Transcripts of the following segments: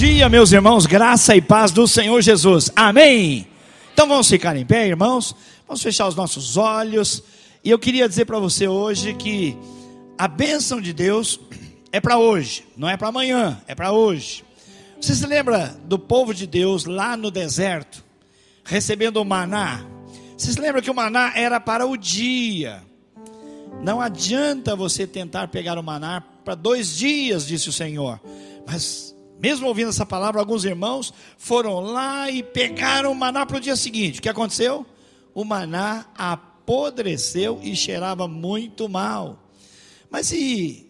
dia, meus irmãos, graça e paz do Senhor Jesus, amém? Então vamos ficar em pé, irmãos, vamos fechar os nossos olhos, e eu queria dizer para você hoje que a bênção de Deus é para hoje, não é para amanhã, é para hoje. Você se lembra do povo de Deus lá no deserto, recebendo o maná? Você se lembra que o maná era para o dia? Não adianta você tentar pegar o maná para 2 dias, disse o Senhor. Mas mesmo ouvindo essa palavra, alguns irmãos foram lá e pegaram o maná para o dia seguinte. O que aconteceu? O maná apodreceu e cheirava muito mal. Mas e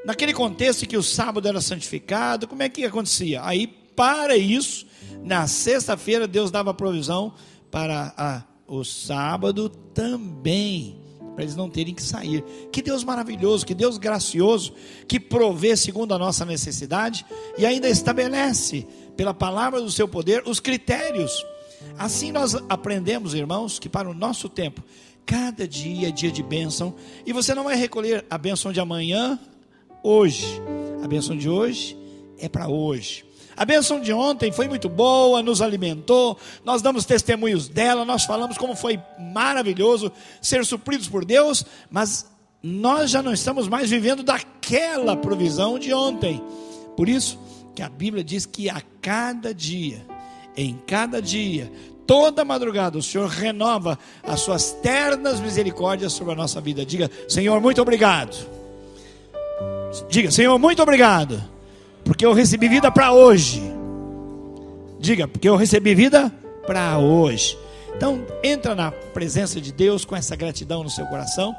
naquele contexto em que o sábado era santificado, como é que acontecia? Aí, para isso, na sexta-feira, Deus dava provisão para o sábado também, para eles não terem que sair. Que Deus maravilhoso, que Deus gracioso, que provê segundo a nossa necessidade e ainda estabelece pela palavra do seu poder os critérios. Assim nós aprendemos, irmãos, que para o nosso tempo, cada dia é dia de bênção, e você não vai recolher a bênção de amanhã hoje. A bênção de hoje é para hoje. A bênção de ontem foi muito boa, nos alimentou, nós damos testemunhos dela, nós falamos como foi maravilhoso ser supridos por Deus, mas nós já não estamos mais vivendo daquela provisão de ontem. Por isso que a Bíblia diz que a cada dia, em cada dia, toda madrugada o Senhor renova as suas ternas misericórdias sobre a nossa vida. Diga: Senhor, muito obrigado. Diga: Senhor, muito obrigado, porque eu recebi vida para hoje. Diga: porque eu recebi vida para hoje. Então entra na presença de Deus com essa gratidão no seu coração,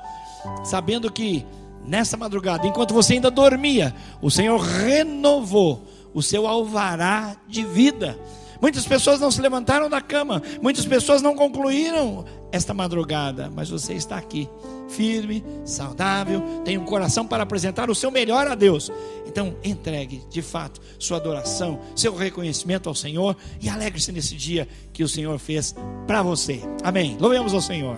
sabendo que nessa madrugada, enquanto você ainda dormia, o Senhor renovou o seu alvará de vida. Muitas pessoas não se levantaram da cama, muitas pessoas não concluíram esta madrugada, mas você está aqui, firme, saudável, tem um coração para apresentar o seu melhor a Deus. Então entregue de fato sua adoração, seu reconhecimento ao Senhor, e alegre-se nesse dia que o Senhor fez para você. Amém. Louvemos ao Senhor.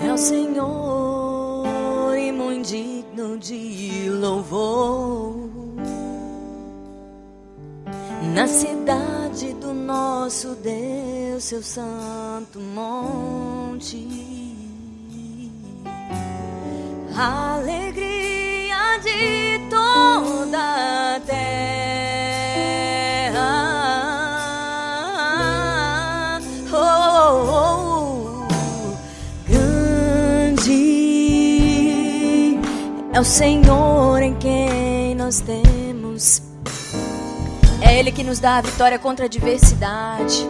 É o Senhor e muito digno de louvor, na cidade do nosso Deus, seu santo monte. A alegria de toda a terra. Oh, oh, oh. É o Senhor em quem nós temos. É Ele que nos dá a vitória contra a adversidade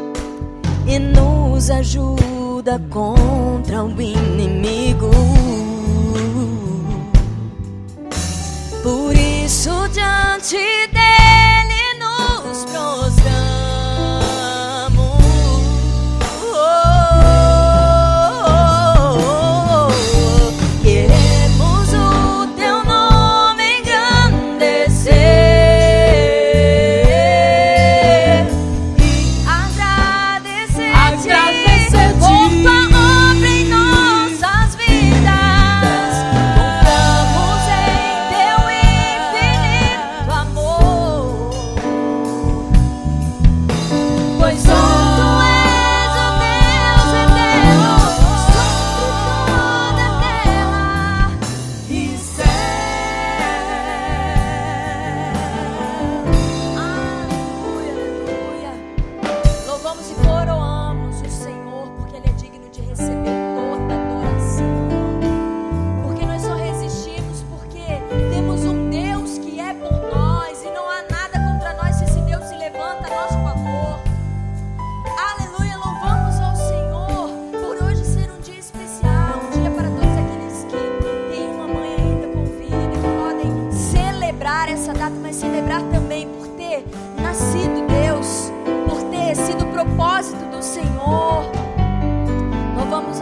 e nos ajuda contra o inimigo. Por isso diante dele nos prostramos.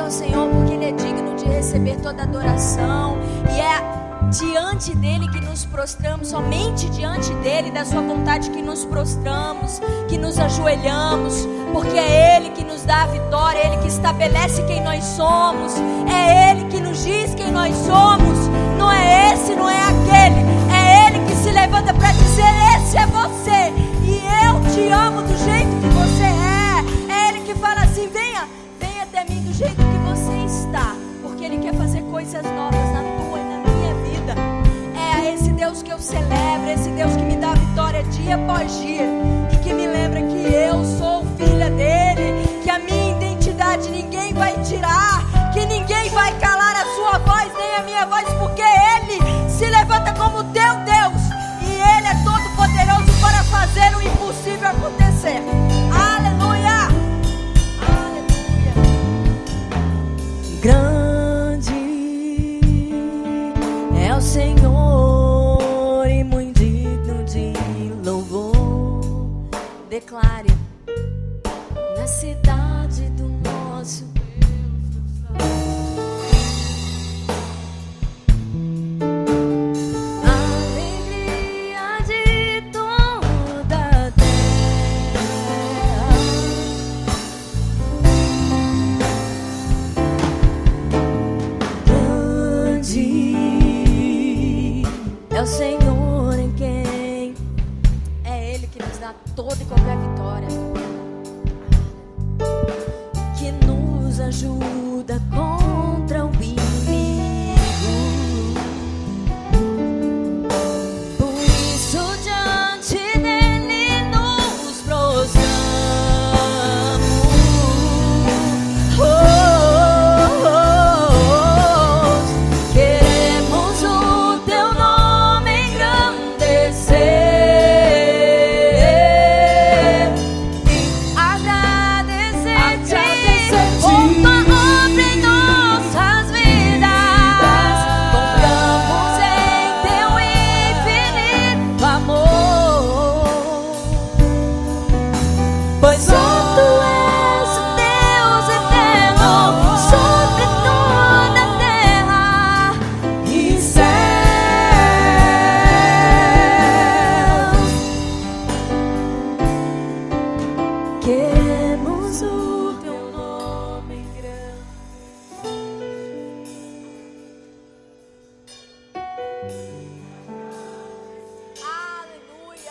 Senhor, porque Ele é digno de receber receber toda adoração. E é diante dele que nos prostramos, somente diante dele, da sua vontade que nos prostramos, que nos ajoelhamos, porque é ele que nos dá a vitória, é ele que estabelece quem nós somos, é ele que nos diz quem nós somos. Não é esse, não é aquele, é ele que se levanta para dizer: esse é você, e eu te amo do jeito que você é ele que fala assim: venha até mim do jeito que você está, porque ele quer fazer coisas novas na tua e na minha vida. É a esse Deus que eu celebro, esse Deus que me dá vitória dia após dia, e que me lembra que eu sou filha dele, que a minha identidade ninguém vai tirar, que ninguém vai calar a sua voz, nem a minha voz, porque ele se levanta como teu Deus, e ele é todo poderoso para fazer o impossível acontecer. Aleluia, aleluia. Grande é o Senhor e muito digno de louvor. Declare na cidade do nosso alegria de toda a terra. Grande é o Senhor em quem é ele que nos dá toda e qualquer vitória, que nos ajuda contra o inimigo. Por isso diante dele nos prostramos. Queremos o teu nome engrandecer e agradecer-te por tua obra em nossas vidas. Confiamos em teu infinito amor, pois tu és o Deus eterno sobre toda a terra e céus. Queremos o teu nome grande. Aleluia.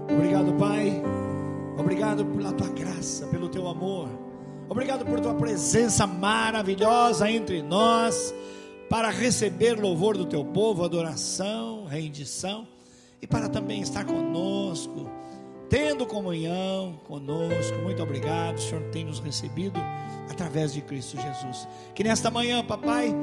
Obrigado, Pai. Obrigado pela tua graça, pelo teu amor. Obrigado por tua presença maravilhosa entre nós, para receber louvor do teu povo, adoração, rendição, e para também estar conosco, tendo comunhão conosco. Muito obrigado, o Senhor tem nos recebido através de Cristo Jesus. Que nesta manhã, papai,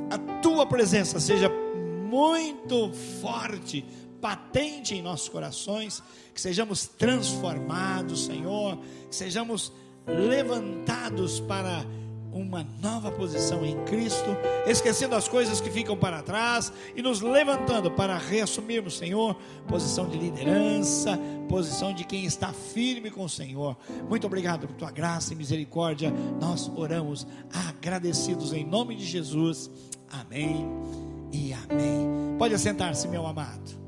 a tua presença seja muito forte, patente em nossos corações, que sejamos transformados, Senhor, que sejamos levantados para uma nova posição em Cristo, esquecendo as coisas que ficam para trás e nos levantando para reassumirmos, Senhor, posição de liderança, posição de quem está firme com o Senhor. Muito obrigado por tua graça e misericórdia. Nós oramos agradecidos em nome de Jesus. Amém e amém. Pode assentar-se, meu amado.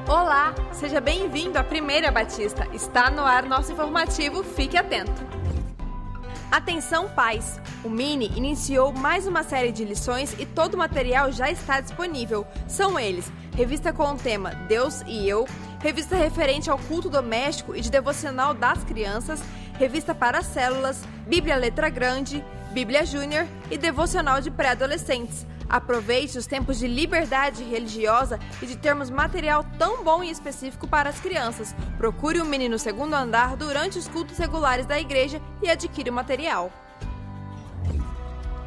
Olá, seja bem-vindo à Primeira Batista. Está no ar nosso informativo, fique atento. Atenção, pais! O Mini iniciou mais uma série de lições e todo o material já está disponível. São eles: revista com o tema Deus e Eu, revista referente ao culto doméstico e de devocional das crianças, revista para células, Bíblia Letra Grande, Bíblia Júnior e devocional de pré-adolescentes. Aproveite os tempos de liberdade religiosa e de termos material tão bom e específico para as crianças. Procure o Mini no segundo andar durante os cultos regulares da igreja e adquira o material.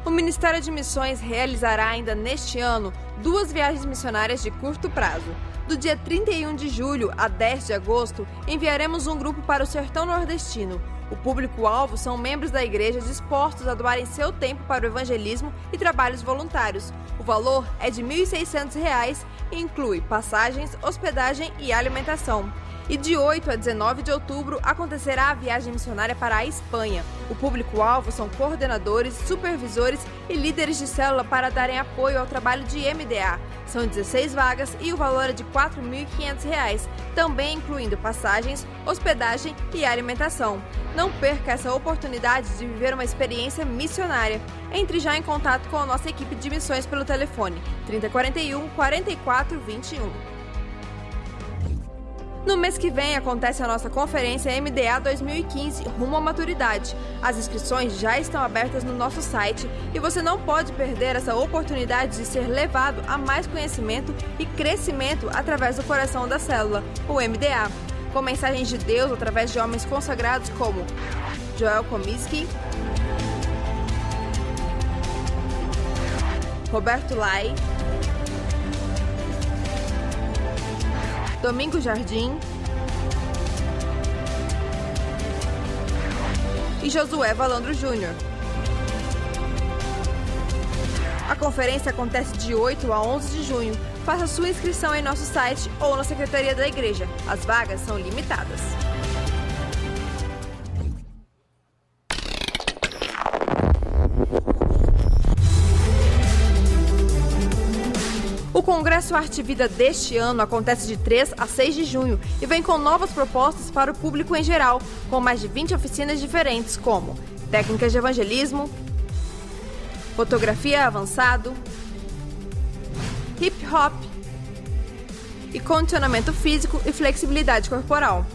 O Ministério de Missões realizará ainda neste ano 2 viagens missionárias de curto prazo. Do dia 31 de julho a 10 de agosto, enviaremos um grupo para o sertão nordestino. O público-alvo são membros da igreja dispostos a doarem seu tempo para o evangelismo e trabalhos voluntários. O valor é de R$ 1.600 e inclui passagens, hospedagem e alimentação. E de 8 a 19 de outubro acontecerá a viagem missionária para a Espanha. O público-alvo são coordenadores, supervisores e líderes de célula para darem apoio ao trabalho de MDA. São 16 vagas e o valor é de R$ 4.500, também incluindo passagens, hospedagem e alimentação. Não perca essa oportunidade de viver uma experiência missionária. Entre já em contato com a nossa equipe de missões pelo telefone 3041 4421. No mês que vem acontece a nossa conferência MDA 2015 Rumo à Maturidade. As inscrições já estão abertas no nosso site e você não pode perder essa oportunidade de ser levado a mais conhecimento e crescimento através do coração da célula, o MDA, com mensagens de Deus através de homens consagrados como Joel Comiskey, Roberto Lai, Domingo Jardim e Josué Valandro Júnior. A conferência acontece de 8 a 11 de junho. Faça sua inscrição em nosso site ou na Secretaria da Igreja. As vagas são limitadas. O Congresso Arte e Vida deste ano acontece de 3 a 6 de junho e vem com novas propostas para o público em geral, com mais de 20 oficinas diferentes, como técnicas de evangelismo, fotografia avançado, hip hop e condicionamento físico e flexibilidade corporal.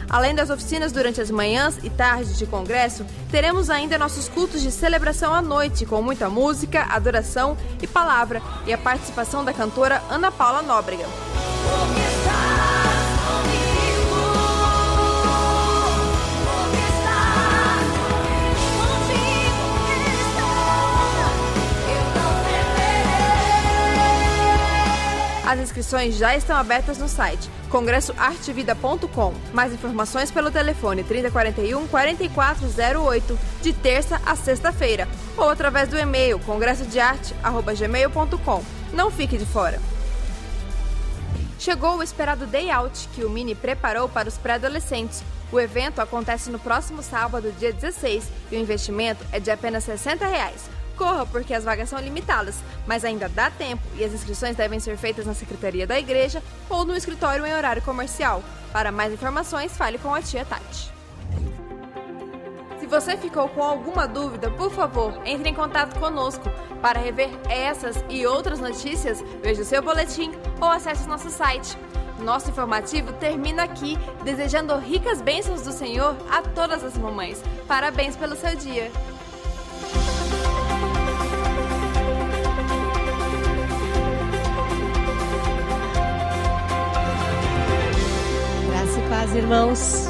Além das oficinas durante as manhãs e tardes de congresso, teremos ainda nossos cultos de celebração à noite, com muita música, adoração e palavra, e a participação da cantora Ana Paula Nóbrega. As inscrições já estão abertas no site congressoartevida.com. Mais informações pelo telefone 3041 4408, de terça a sexta-feira, ou através do e-mail congressodearte@gmail.com. Não fique de fora. Chegou o esperado Day Out, que o Mini preparou para os pré-adolescentes. O evento acontece no próximo sábado, dia 16, e o investimento é de apenas R$ 60. Corra, porque as vagas são limitadas, mas ainda dá tempo e as inscrições devem ser feitas na Secretaria da Igreja ou no escritório em horário comercial. Para mais informações, fale com a tia Tati. Se você ficou com alguma dúvida, por favor, entre em contato conosco. Para rever essas e outras notícias, veja o seu boletim ou acesse nosso site. Nosso informativo termina aqui, desejando ricas bênçãos do Senhor a todas as mamães. Parabéns pelo seu dia! Paz, irmãos.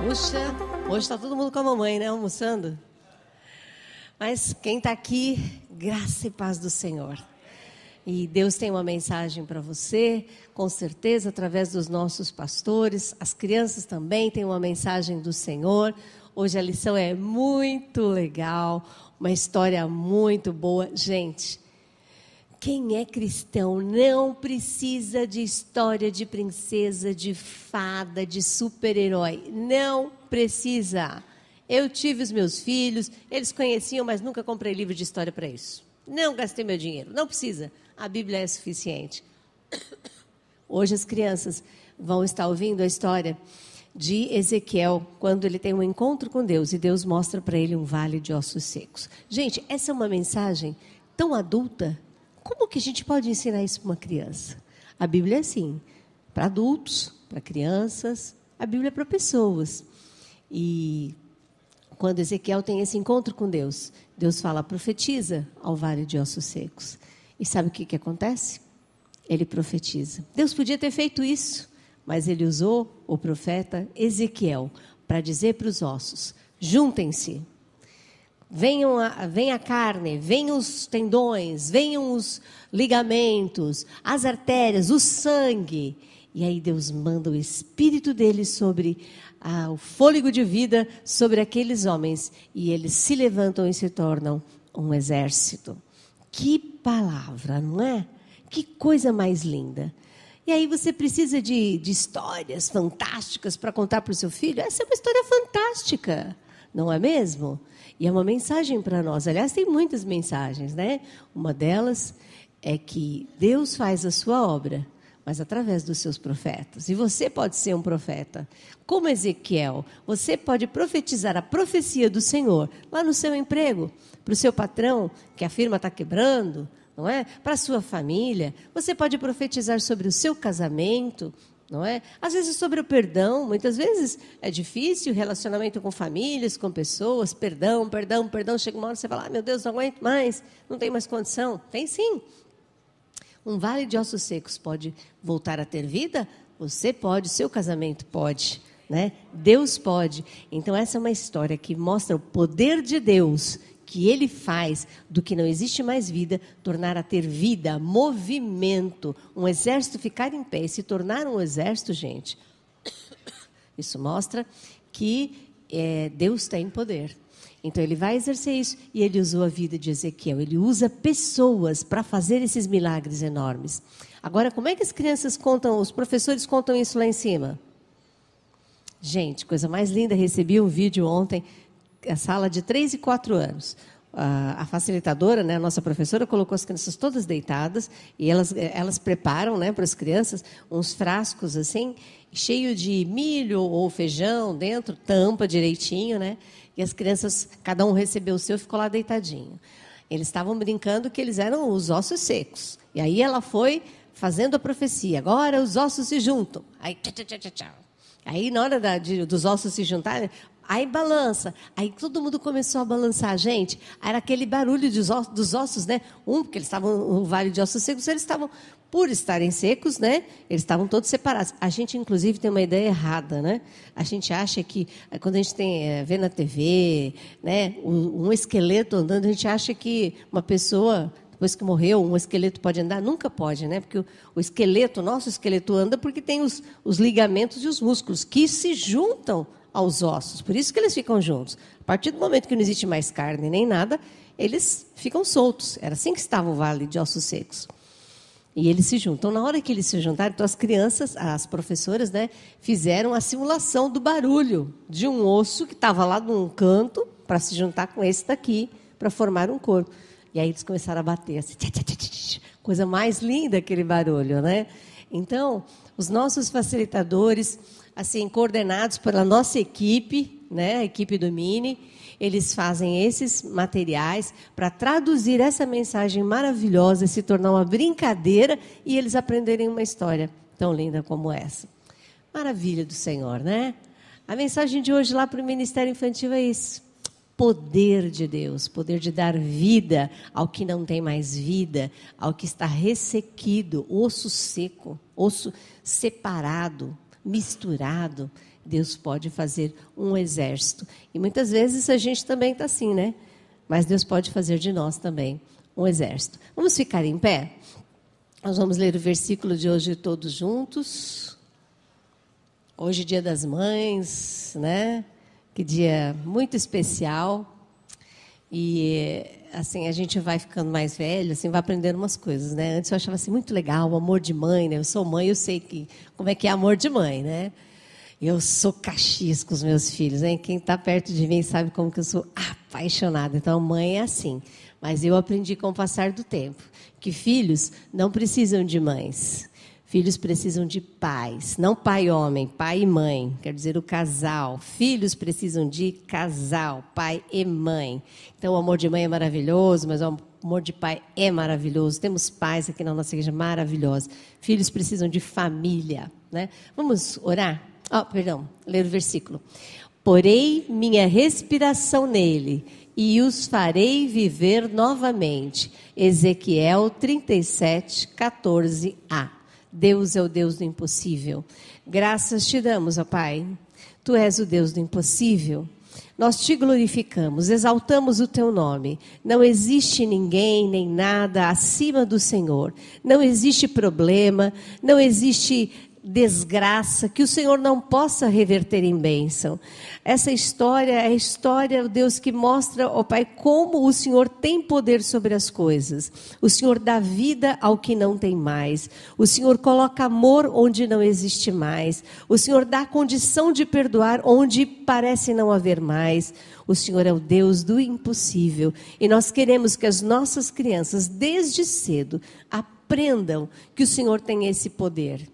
Puxa, hoje está todo mundo com a mamãe, né? Almoçando. Mas quem está aqui, graça e paz do Senhor. E Deus tem uma mensagem para você, com certeza, através dos nossos pastores. As crianças também têm uma mensagem do Senhor. Hoje a lição é muito legal, uma história muito boa. Gente, quem é cristão não precisa de história de princesa, de fada, de super-herói. Não precisa. Eu tive os meus filhos, eles conheciam, mas nunca comprei livro de história para isso. Não gastei meu dinheiro. Não precisa. A Bíblia é suficiente. Hoje as crianças vão estar ouvindo a história de Ezequiel, quando ele tem um encontro com Deus e Deus mostra para ele um vale de ossos secos. Gente, essa é uma mensagem tão adulta. Como que a gente pode ensinar isso para uma criança? A Bíblia é assim, para adultos, para crianças, a Bíblia é para pessoas. E quando Ezequiel tem esse encontro com Deus, Deus fala, profetiza ao vale de ossos secos. E sabe o que acontece? Ele profetiza. Deus podia ter feito isso, mas ele usou o profeta Ezequiel para dizer para os ossos, juntem-se. Venha a carne, venham os tendões, venham os ligamentos, as artérias, o sangue. E aí Deus manda o Espírito dele sobre o fôlego de vida sobre aqueles homens. E eles se levantam e se tornam um exército. Que palavra, não é? Que coisa mais linda. E aí você precisa de histórias fantásticas para contar para o seu filho? Essa é uma história fantástica, não é mesmo? E é uma mensagem para nós. Aliás, tem muitas mensagens, né? Uma delas é que Deus faz a sua obra, mas através dos seus profetas. E você pode ser um profeta. Como Ezequiel, você pode profetizar a profecia do Senhor lá no seu emprego, para o seu patrão, que a firma está quebrando, não é? Para a sua família. Você pode profetizar sobre o seu casamento, não é? Às vezes sobre o perdão. Muitas vezes é difícil o relacionamento com famílias, com pessoas. Perdão. Chega uma hora que você fala, meu Deus, não aguento mais, não tem mais condição. Tem sim. Um vale de ossos secos pode voltar a ter vida? Você pode, seu casamento pode, né? Deus pode. Então essa é uma história que mostra o poder de Deus, que Ele faz do que não existe mais vida, tornar a ter vida, movimento, um exército ficar em pé e se tornar um exército, gente. Isso mostra que Deus tem poder. Então, Ele vai exercer isso e Ele usou a vida de Ezequiel. Ele usa pessoas para fazer esses milagres enormes. Agora, como é que as crianças contam, os professores contam isso lá em cima? Gente, coisa mais linda, recebi um vídeo ontem, a sala de 3 e 4 anos. A facilitadora, né, a nossa professora, colocou as crianças todas deitadas e elas preparam, né, para as crianças uns frascos assim, cheio de milho ou feijão dentro, tampa direitinho, né? E as crianças, cada um recebeu o seu e ficou lá deitadinho. Eles estavam brincando que eles eram os ossos secos. E aí ela foi fazendo a profecia. Agora os ossos se juntam. Aí, aí na hora dos ossos se juntarem, aí balança. Aí todo mundo começou a balançar, gente. Era aquele barulho dos ossos, né? Porque eles estavam no vale de ossos secos, eles estavam, por estarem secos, né? Eles estavam todos separados. A gente, inclusive, tem uma ideia errada, né? A gente acha que, quando a gente vê na TV, né, um esqueleto andando, a gente acha que uma pessoa, depois que morreu, um esqueleto pode andar. Nunca pode, né? Porque o esqueleto, nosso esqueleto anda porque tem os ligamentos e os músculos que se juntam aos ossos. Por isso que eles ficam juntos. A partir do momento que não existe mais carne nem nada, eles ficam soltos. Era assim que estava o vale de ossos secos. E eles se juntam. Na hora que eles se juntaram, então as crianças, as professoras, né, fizeram a simulação do barulho de um osso que estava lá num canto para se juntar com esse daqui, para formar um corpo. E aí eles começaram a bater. Assim, coisa mais linda aquele barulho, né? Então, os nossos facilitadores, assim, coordenados pela nossa equipe, né, a equipe do Mini, eles fazem esses materiais para traduzir essa mensagem maravilhosa, se tornar uma brincadeira e eles aprenderem uma história tão linda como essa. Maravilha do Senhor, né? A mensagem de hoje lá para o Ministério Infantil é isso. Poder de Deus, poder de dar vida ao que não tem mais vida, ao que está ressequido, osso seco, osso separado, misturado. Deus pode fazer um exército. E muitas vezes a gente também está assim, né? Mas Deus pode fazer de nós também um exército. Vamos ficar em pé? Nós vamos ler o versículo de hoje todos juntos. Hoje, Dia das Mães, né? Que dia muito especial. E assim, a gente vai ficando mais velho, assim, vai aprendendo umas coisas, né? Antes eu achava assim muito legal o amor de mãe, né? Eu sou mãe, eu sei como é que é amor de mãe, né? Eu sou caxias com os meus filhos, hein? Quem está perto de mim sabe como que eu sou apaixonada. Então, mãe é assim. Mas eu aprendi com o passar do tempo que filhos não precisam de mães. Filhos precisam de pais. Não pai e homem, pai e mãe. Quer dizer, o casal. Filhos precisam de casal, pai e mãe. Então, o amor de mãe é maravilhoso, mas o amor de pai é maravilhoso. Temos pais aqui na nossa igreja maravilhosos. Filhos precisam de família, né? Vamos orar? Ler o versículo. porei minha respiração nele e os farei viver novamente. Ezequiel 37, 14a. Deus é o Deus do impossível. Graças te damos, ó Pai. Tu és o Deus do impossível. Nós te glorificamos, exaltamos o teu nome. Não existe ninguém nem nada acima do Senhor. Não existe problema, não existe desgraça que o Senhor não possa reverter em bênção. Essa história é a história, Deus, que mostra, ó Pai, como o Senhor tem poder sobre as coisas. O Senhor dá vida ao que não tem mais. O Senhor coloca amor onde não existe mais. O Senhor dá condição de perdoar onde parece não haver mais. O Senhor é o Deus do impossível. E nós queremos que as nossas crianças, desde cedo, aprendam que o Senhor tem esse poder.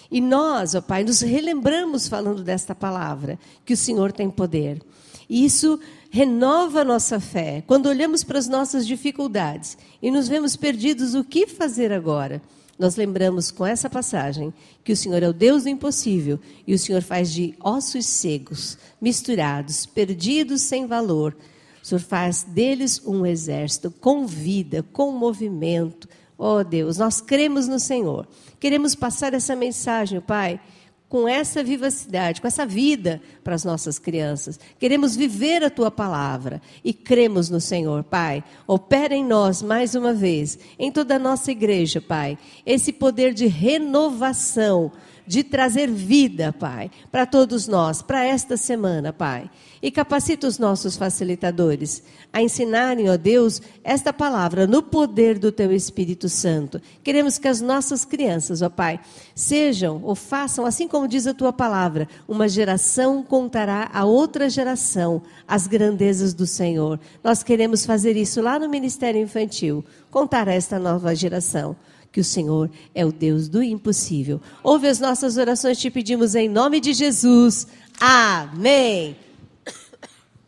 E nós, ó Pai, nos relembramos falando desta palavra, que o Senhor tem poder. E isso renova a nossa fé. Quando olhamos para as nossas dificuldades e nos vemos perdidos, o que fazer agora? Nós lembramos com essa passagem que o Senhor é o Deus do impossível e o Senhor faz de ossos secos, misturados, perdidos sem valor. O Senhor faz deles um exército com vida, com movimento. Oh Deus, nós cremos no Senhor. Queremos passar essa mensagem, Pai, com essa vivacidade, com essa vida para as nossas crianças. Queremos viver a Tua palavra e cremos no Senhor, Pai. Opera em nós, mais uma vez, em toda a nossa igreja, Pai, esse poder de renovação, de trazer vida, Pai, para todos nós, para esta semana, Pai. E capacita os nossos facilitadores a ensinarem, ó Deus, esta palavra no poder do Teu Espírito Santo. Queremos que as nossas crianças, ó Pai, sejam ou façam, assim como diz a Tua palavra, uma geração contará a outra geração as grandezas do Senhor. Nós queremos fazer isso lá no Ministério Infantil, contar a esta nova geração que o Senhor é o Deus do impossível. Ouve as nossas orações, te pedimos em nome de Jesus. Amém.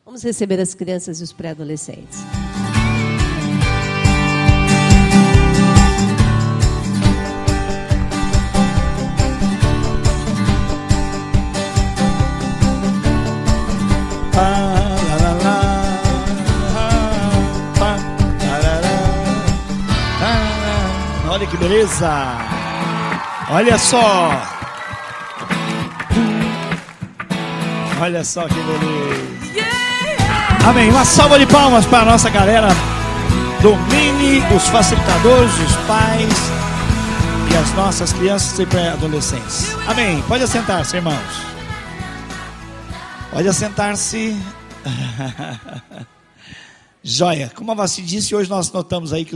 Vamos receber as crianças e os pré-adolescentes. Olha que beleza! Olha só! Olha só que beleza! Amém! Uma salva de palmas para a nossa galera do Mini, os facilitadores, os pais e as nossas crianças e pré-adolescentes. Amém! Pode assentar-se, irmãos. Pode assentar-se. Joia! Como a Vassi disse, hoje nós notamos aí que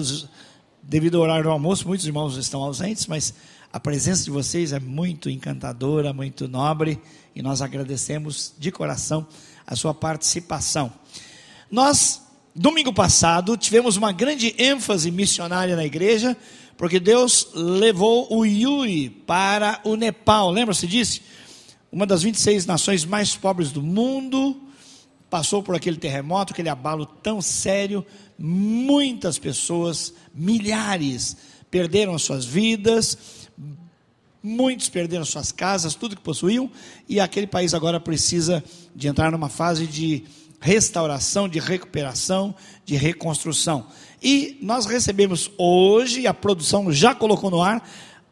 devido ao horário do almoço, muitos irmãos estão ausentes, mas a presença de vocês é muito encantadora, muito nobre, e nós agradecemos de coração a sua participação. Nós, domingo passado, tivemos uma grande ênfase missionária na igreja, porque Deus levou o Yuri para o Nepal. Lembra-se disso? Uma das 26 nações mais pobres do mundo, passou por aquele terremoto, aquele abalo tão sério. Muitas pessoas, milhares, perderam as suas vidas, muitos perderam suas casas, tudo que possuíam, e aquele país agora precisa de entrar numa fase de restauração, de recuperação, de reconstrução. E nós recebemos hoje, a produção já colocou no ar,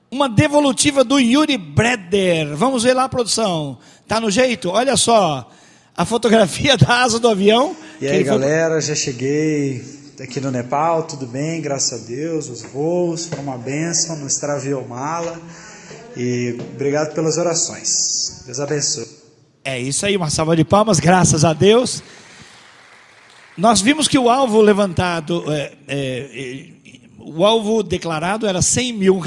uma devolutiva do Yuri Breder. Vamos ver lá, produção. Tá no jeito? Olha só a fotografia da asa do avião. E aí, galera, já cheguei aqui no Nepal, tudo bem, graças a Deus. Os voos foram uma bênção, não extraviou mala. E obrigado pelas orações. Deus abençoe. É isso aí, uma salva de palmas, graças a Deus. Nós vimos que o alvo levantado, o alvo declarado era R$100 mil,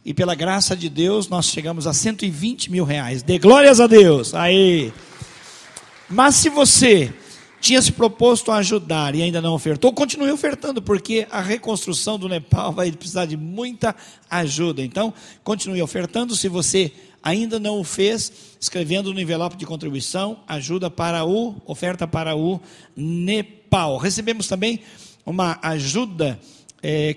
e pela graça de Deus nós chegamos a R$120 mil. Dê glórias a Deus. Aí. Mas se você tinha se proposto a ajudar e ainda não ofertou, continue ofertando, porque a reconstrução do Nepal vai precisar de muita ajuda. Então, continue ofertando. Se você ainda não o fez, escrevendo no envelope de contribuição, oferta para o Nepal. Recebemos também uma ajuda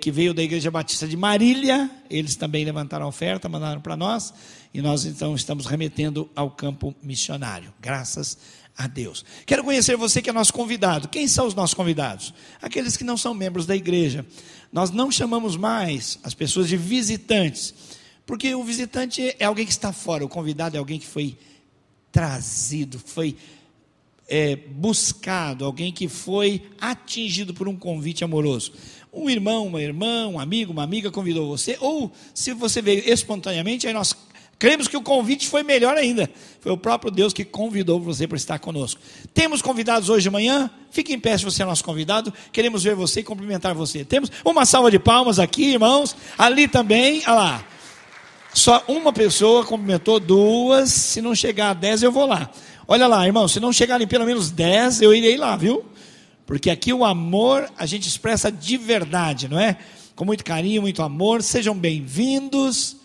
que veio da Igreja Batista de Marília. Eles também levantaram a oferta, mandaram para nós, e nós então estamos remetendo ao campo missionário. Graças a Deus. Quero conhecer você que é nosso convidado. Quem são os nossos convidados? Aqueles que não são membros da igreja. Nós não chamamos mais as pessoas de visitantes, porque o visitante é alguém que está fora, o convidado é alguém que foi trazido, foi buscado, alguém que foi atingido por um convite amoroso. Um irmão, uma irmã, um amigo, uma amiga convidou você, ou se você veio espontaneamente, aí nós cremos que o convite foi melhor ainda. Foi o próprio Deus que convidou você para estar conosco. Temos convidados hoje de manhã. Fique em pé se você é nosso convidado. Queremos ver você e cumprimentar você. Temos uma salva de palmas aqui, irmãos. Ali também, olha lá. Só uma pessoa cumprimentou, 2. Se não chegar a 10, eu vou lá. Olha lá, irmão, se não chegarem pelo menos 10, eu irei lá, viu? Porque aqui o amor a gente expressa de verdade, não é? Com muito carinho, muito amor. Sejam bem-vindos,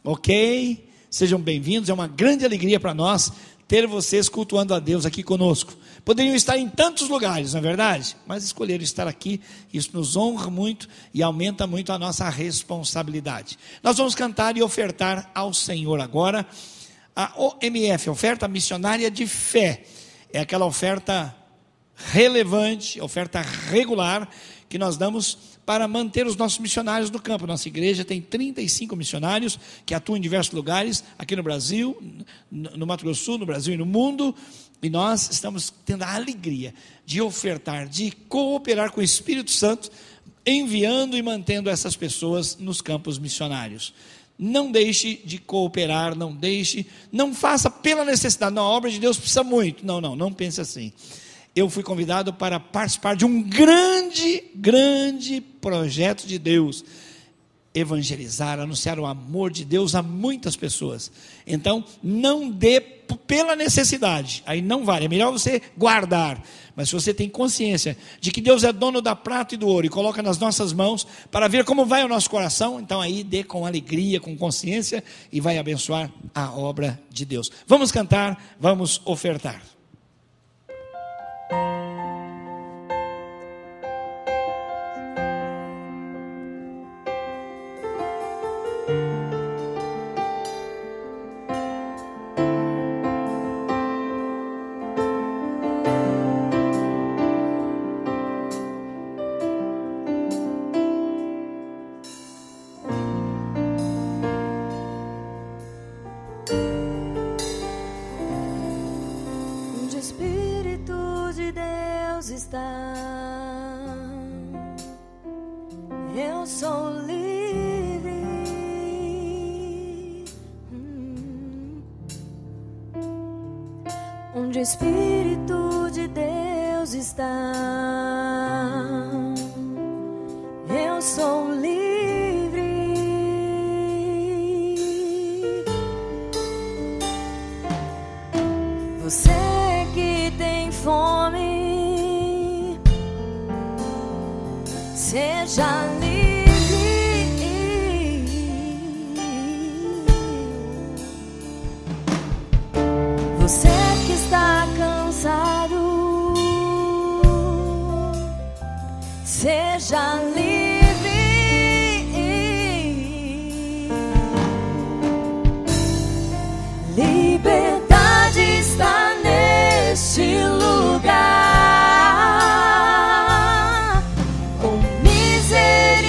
ok? Sejam bem-vindos, é uma grande alegria para nós ter vocês cultuando a Deus aqui conosco. Poderiam estar em tantos lugares, não é verdade? Mas escolheram estar aqui, isso nos honra muito e aumenta muito a nossa responsabilidade. Nós vamos cantar e ofertar ao Senhor agora a OMF, Oferta Missionária de Fé. É aquela oferta relevante, oferta regular que nós damos para manter os nossos missionários no campo. Nossa igreja tem 35 missionários que atuam em diversos lugares, aqui no Brasil, no Mato Grosso do Sul, no Brasil e no mundo, e nós estamos tendo a alegria de ofertar, de cooperar com o Espírito Santo, enviando e mantendo essas pessoas nos campos missionários. Não deixe de cooperar, não faça pela necessidade, não, a obra de Deus precisa muito, não pense assim. Eu fui convidado para participar de um grande projeto de Deus, evangelizar, anunciar o amor de Deus a muitas pessoas. Então, não dê pela necessidade, aí não vale, é melhor você guardar. Mas se você tem consciência de que Deus é dono da prata e do ouro e coloca nas nossas mãos para ver como vai o nosso coração, então aí dê com alegria, com consciência e vai abençoar a obra de Deus. Vamos cantar, vamos ofertar. Eu sou livre. Onde o Espírito de Deus está, eu sou livre. Você que tem fome, seja livre. Você que está cansado, seja livre. Liberdade está neste lugar. Com misericórdia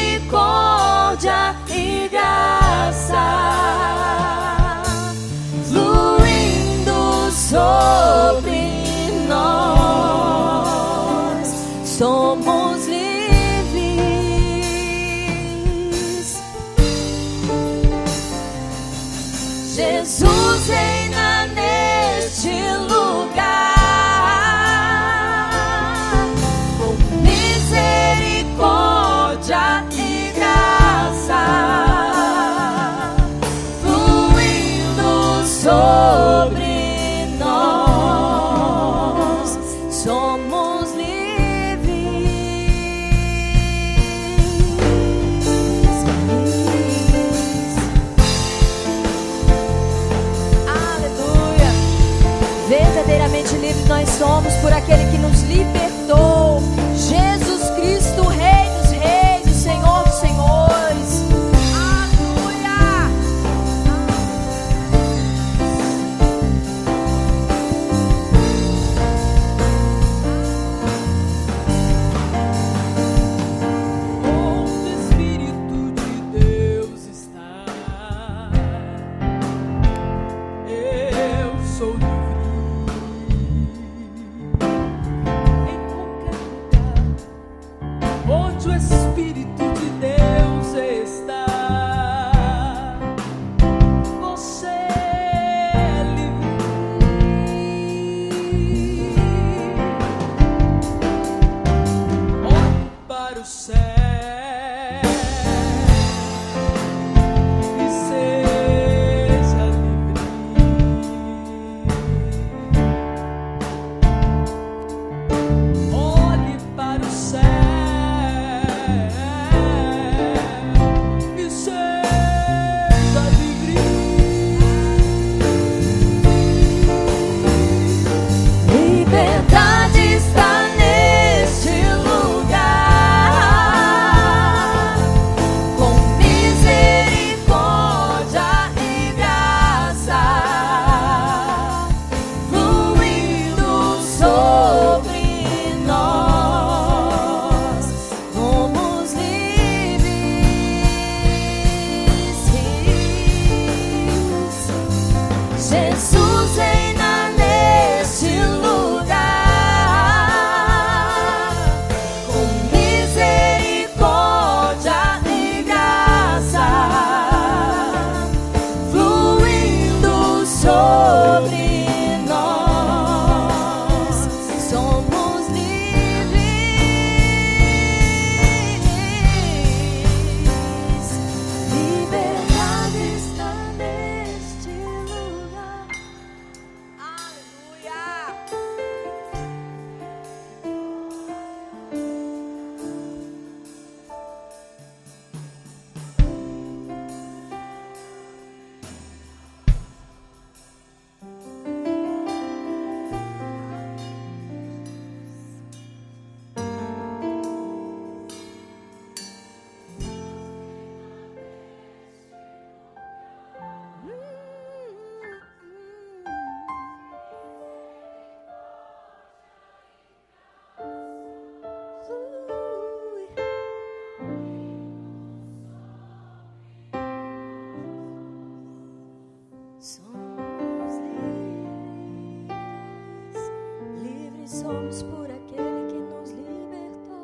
somos por aquele que nos libertou.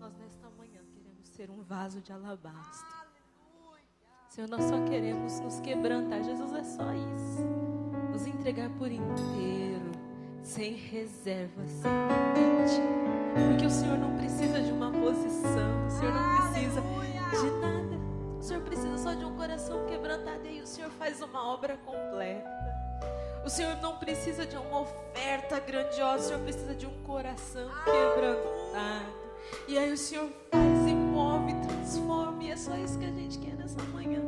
Nós nesta manhã queremos ser um vaso de alabastro. Senhor, nós só queremos nos quebrantar. Jesus, é só isso. Nos entregar por inteiro, sem reserva, sem limite. Porque o Senhor não precisa de uma posição, o Senhor não precisa de nada. O Senhor precisa só de um coração quebrantado, e aí o Senhor faz uma obra completa. O Senhor não precisa de uma oferta grandiosa, o Senhor precisa de um coração quebrantado. E aí o Senhor faz e move, transforma, e é só isso que a gente quer nessa manhã.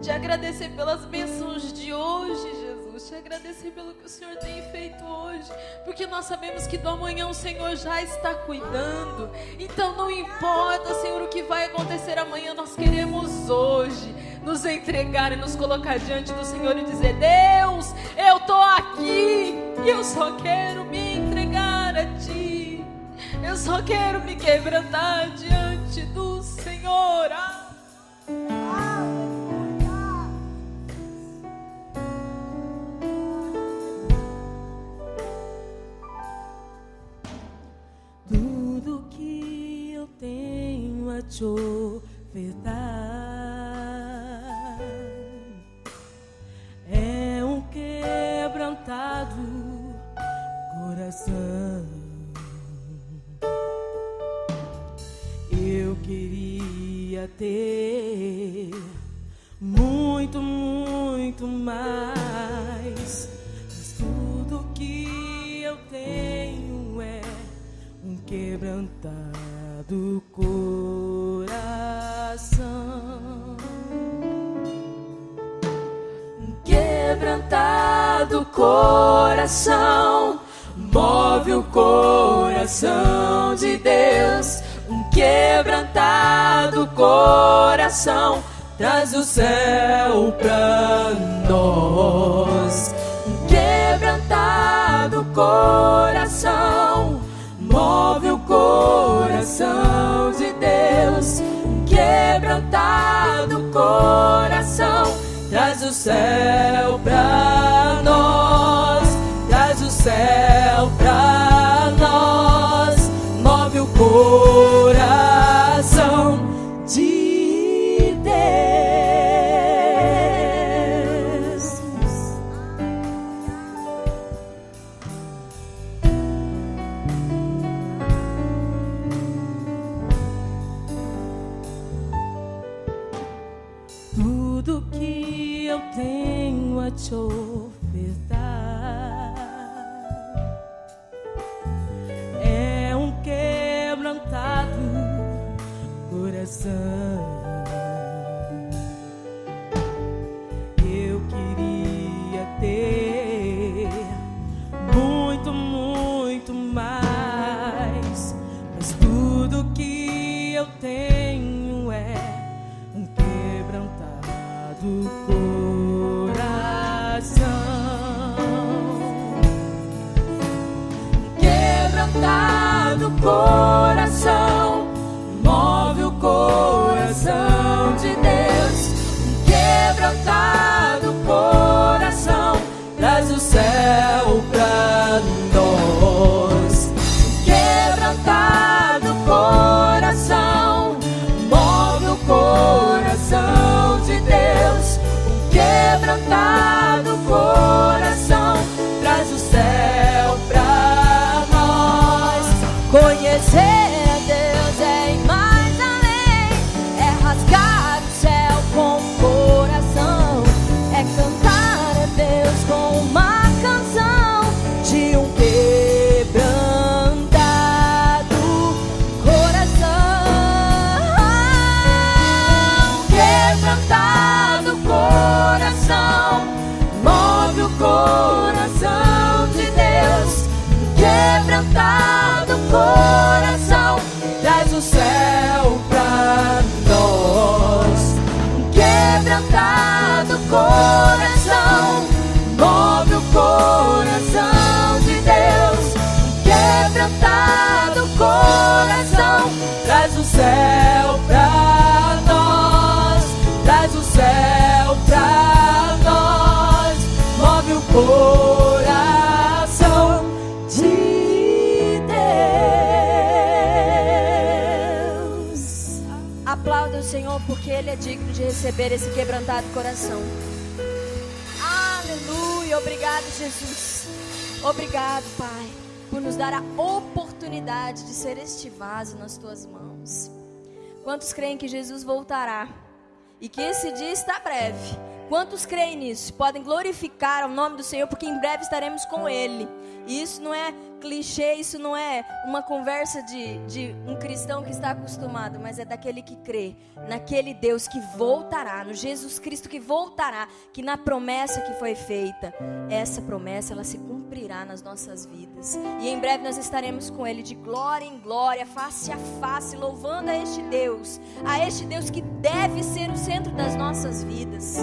Te agradecer pelas bênçãos de hoje, Jesus. Te agradecer pelo que o Senhor tem feito hoje, porque nós sabemos que do amanhã o Senhor já está cuidando. Então não importa, Senhor, o que vai acontecer amanhã, nós queremos hoje nos entregar e nos colocar diante do Senhor e dizer: Deus, eu estou aqui e eu só quero me entregar a Ti. Eu só quero me quebrantar diante do Senhor. Tudo que eu tenho a te ofertar é um quebrantado coração. Eu queria ter muito, muito mais, mas tudo que eu tenho é um quebrantado coração. Um quebrantado coração move o coração de Deus. Um quebrantado coração traz o céu pra nós. Um quebrantado coração move o coração de Deus. Um quebrantado coração traz o céu pra nós. Traz o céu pra nós. Move o coração de Deus. Tudo que eu tenho a te ofertar é um quebrantado coração. Eu queria ter muito, muito mais, mas tudo que eu tenho é um quebrantado coração. Quebrantado coração move o coração de Deus. Um quebrantado coração traz o céu pra nós. Um quebrantado coração move o coração de Deus. Um quebrantado coração traz o céu pra nós. Conhecer a Deus é ir mais além, é rasgar o céu com o coração, é cantar a Deus com uma canção de um quebrantado coração. Quebrantado coração move o coração de Deus. Quebrantado coração traz o céu pra nós. Quebrantado coração move o coração de Deus. Quebrantado coração traz o céu pra nós. Traz o céu pra porque Ele é digno de receber esse quebrantado coração. Aleluia, obrigado, Jesus. Obrigado, Pai, por nos dar a oportunidade de ser este vaso nas Tuas mãos. Quantos creem que Jesus voltará e que esse dia está breve? Quantos creem nisso? Podem glorificar o nome do Senhor, porque em breve estaremos com Ele. E isso não é clichê, isso não é uma conversa de um cristão que está acostumado, mas é daquele que crê naquele Deus que voltará, no Jesus Cristo que voltará, que na promessa que foi feita, essa promessa ela se cumprirá nas nossas vidas. E em breve nós estaremos com Ele de glória em glória, face a face, louvando a este Deus que deve ser o centro das nossas vidas.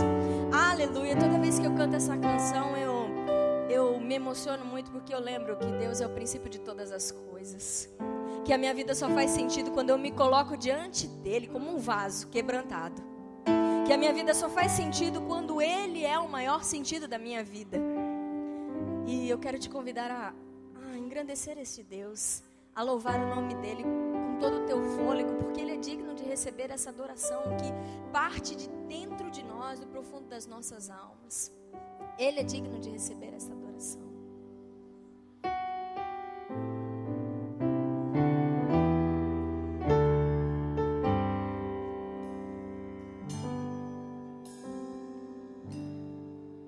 Aleluia. Toda vez que eu canto essa canção, eu me emociono muito, porque eu lembro que Deus é o princípio de todas as coisas, que a minha vida só faz sentido quando eu me coloco diante dele como um vaso quebrantado, que a minha vida só faz sentido quando Ele é o maior sentido da minha vida. E eu quero te convidar a engrandecer esse Deus, a louvar o nome dele com todo o teu fôlego, porque Ele é digno de receber essa adoração que parte de dentro de nós, do profundo das nossas almas. Ele é digno de receber essa adoração.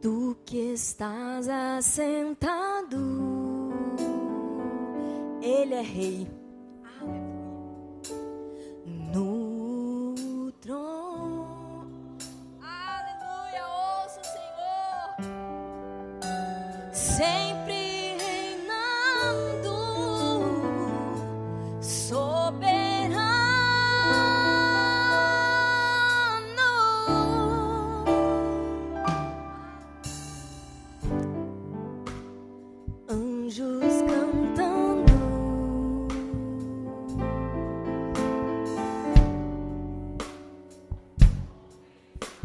Tu que estás assentado, Ele é Rei. Aleluia. No trono. Aleluia, ouça o Senhor. Sempre reinando, soberano, anjos cantando,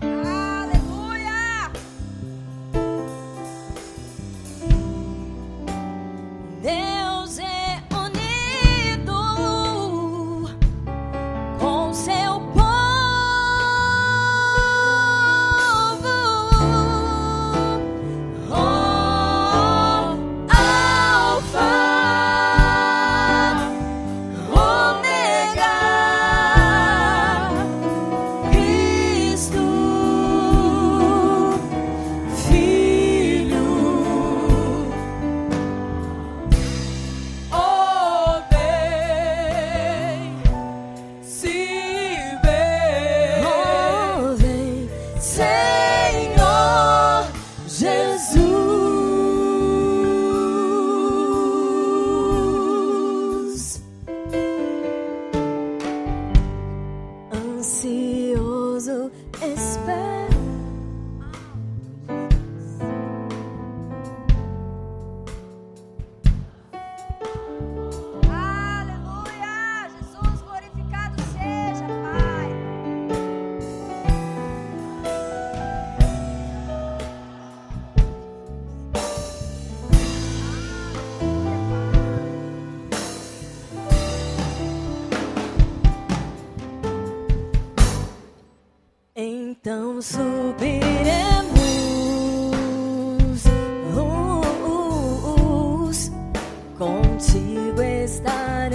aleluia. Deus é unido com seu povo. Oh, Alfa, Ômega, Cristo, Filho. Oh, vem, se vem, Oh, vem, Senhor Jesus. ansioso espera. Aleluia, Jesus glorificado seja, Pai. Então subiremos, contigo estaremos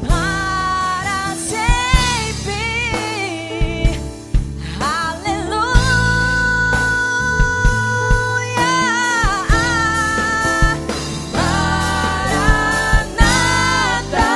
para sempre. Aleluia. Maranata.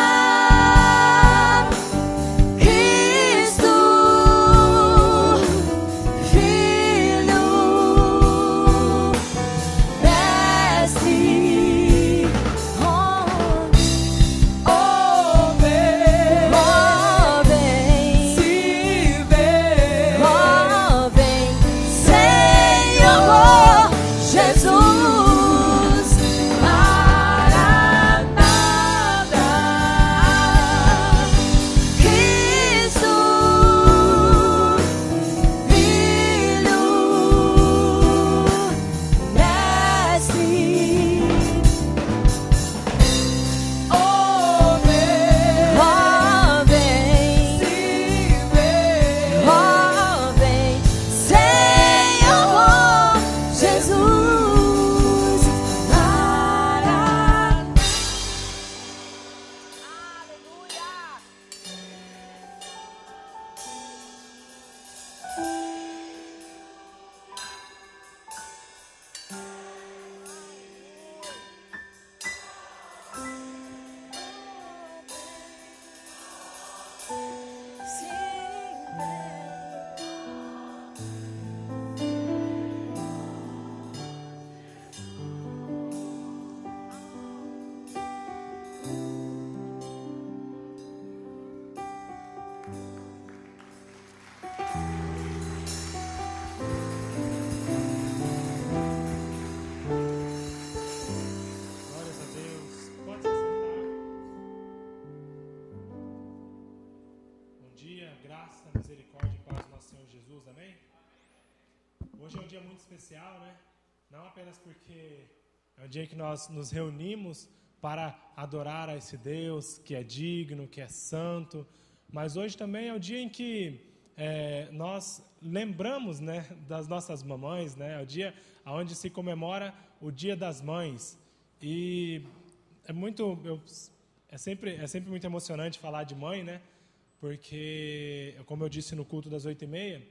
Hoje é um dia muito especial, né? Não apenas porque é um dia que nós nos reunimos para adorar a esse Deus que é digno, que é santo, mas hoje também é o dia em que nós lembramos, né, das nossas mamães, né? É o dia onde se comemora o Dia das Mães. E é sempre muito emocionante falar de mãe, né? Porque, como eu disse no culto das 8h30,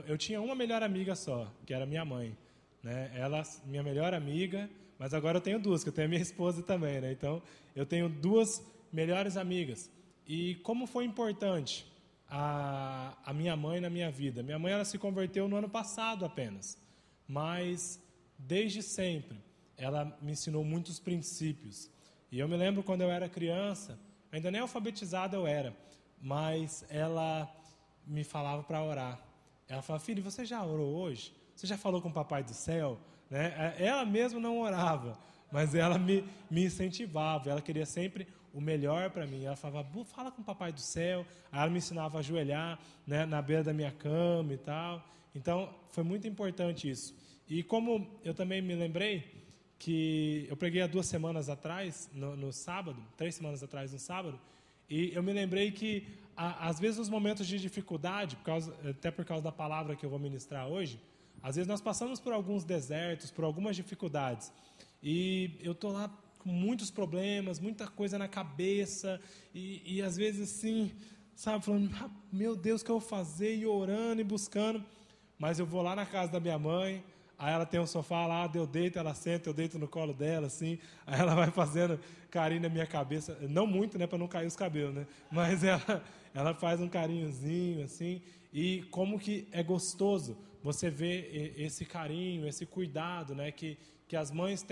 eu tinha uma melhor amiga só, que era minha mãe, né? Ela, minha melhor amiga, mas agora eu tenho duas, que eu tenho a minha esposa também, né? Então, eu tenho duas melhores amigas. E como foi importante a minha mãe na minha vida? Minha mãe, ela se converteu no ano passado apenas, mas desde sempre ela me ensinou muitos princípios. E eu me lembro quando eu era criança, ainda nem alfabetizada eu era, mas ela me falava para orar. Ela falava: filho, você já orou hoje? Você já falou com o Papai do Céu? Né? Ela mesma não orava, mas ela me incentivava. Ela queria sempre o melhor para mim. Ela falava: fala com o Papai do Céu. Aí ela me ensinava a ajoelhar, né, na beira da minha cama e tal. Então, foi muito importante isso. E como eu também me lembrei que eu preguei há 2 semanas atrás, no sábado, 3 semanas atrás, no sábado, e eu me lembrei que, às vezes, nos momentos de dificuldade, até por causa da palavra que eu vou ministrar hoje, às vezes nós passamos por alguns desertos, por algumas dificuldades, e eu estou lá com muitos problemas, muita coisa na cabeça, e às vezes assim, sabe, falando: meu Deus, o que eu vou fazer? E orando e buscando, mas eu vou lá na casa da minha mãe. Aí ela tem um sofá lá, eu deito, ela senta, eu deito no colo dela, assim. Aí ela vai fazendo carinho na minha cabeça. Não muito, né, para não cair os cabelos, né? Mas ela faz um carinhozinho, assim. E como que é gostoso você ver esse carinho, esse cuidado, né, que as mães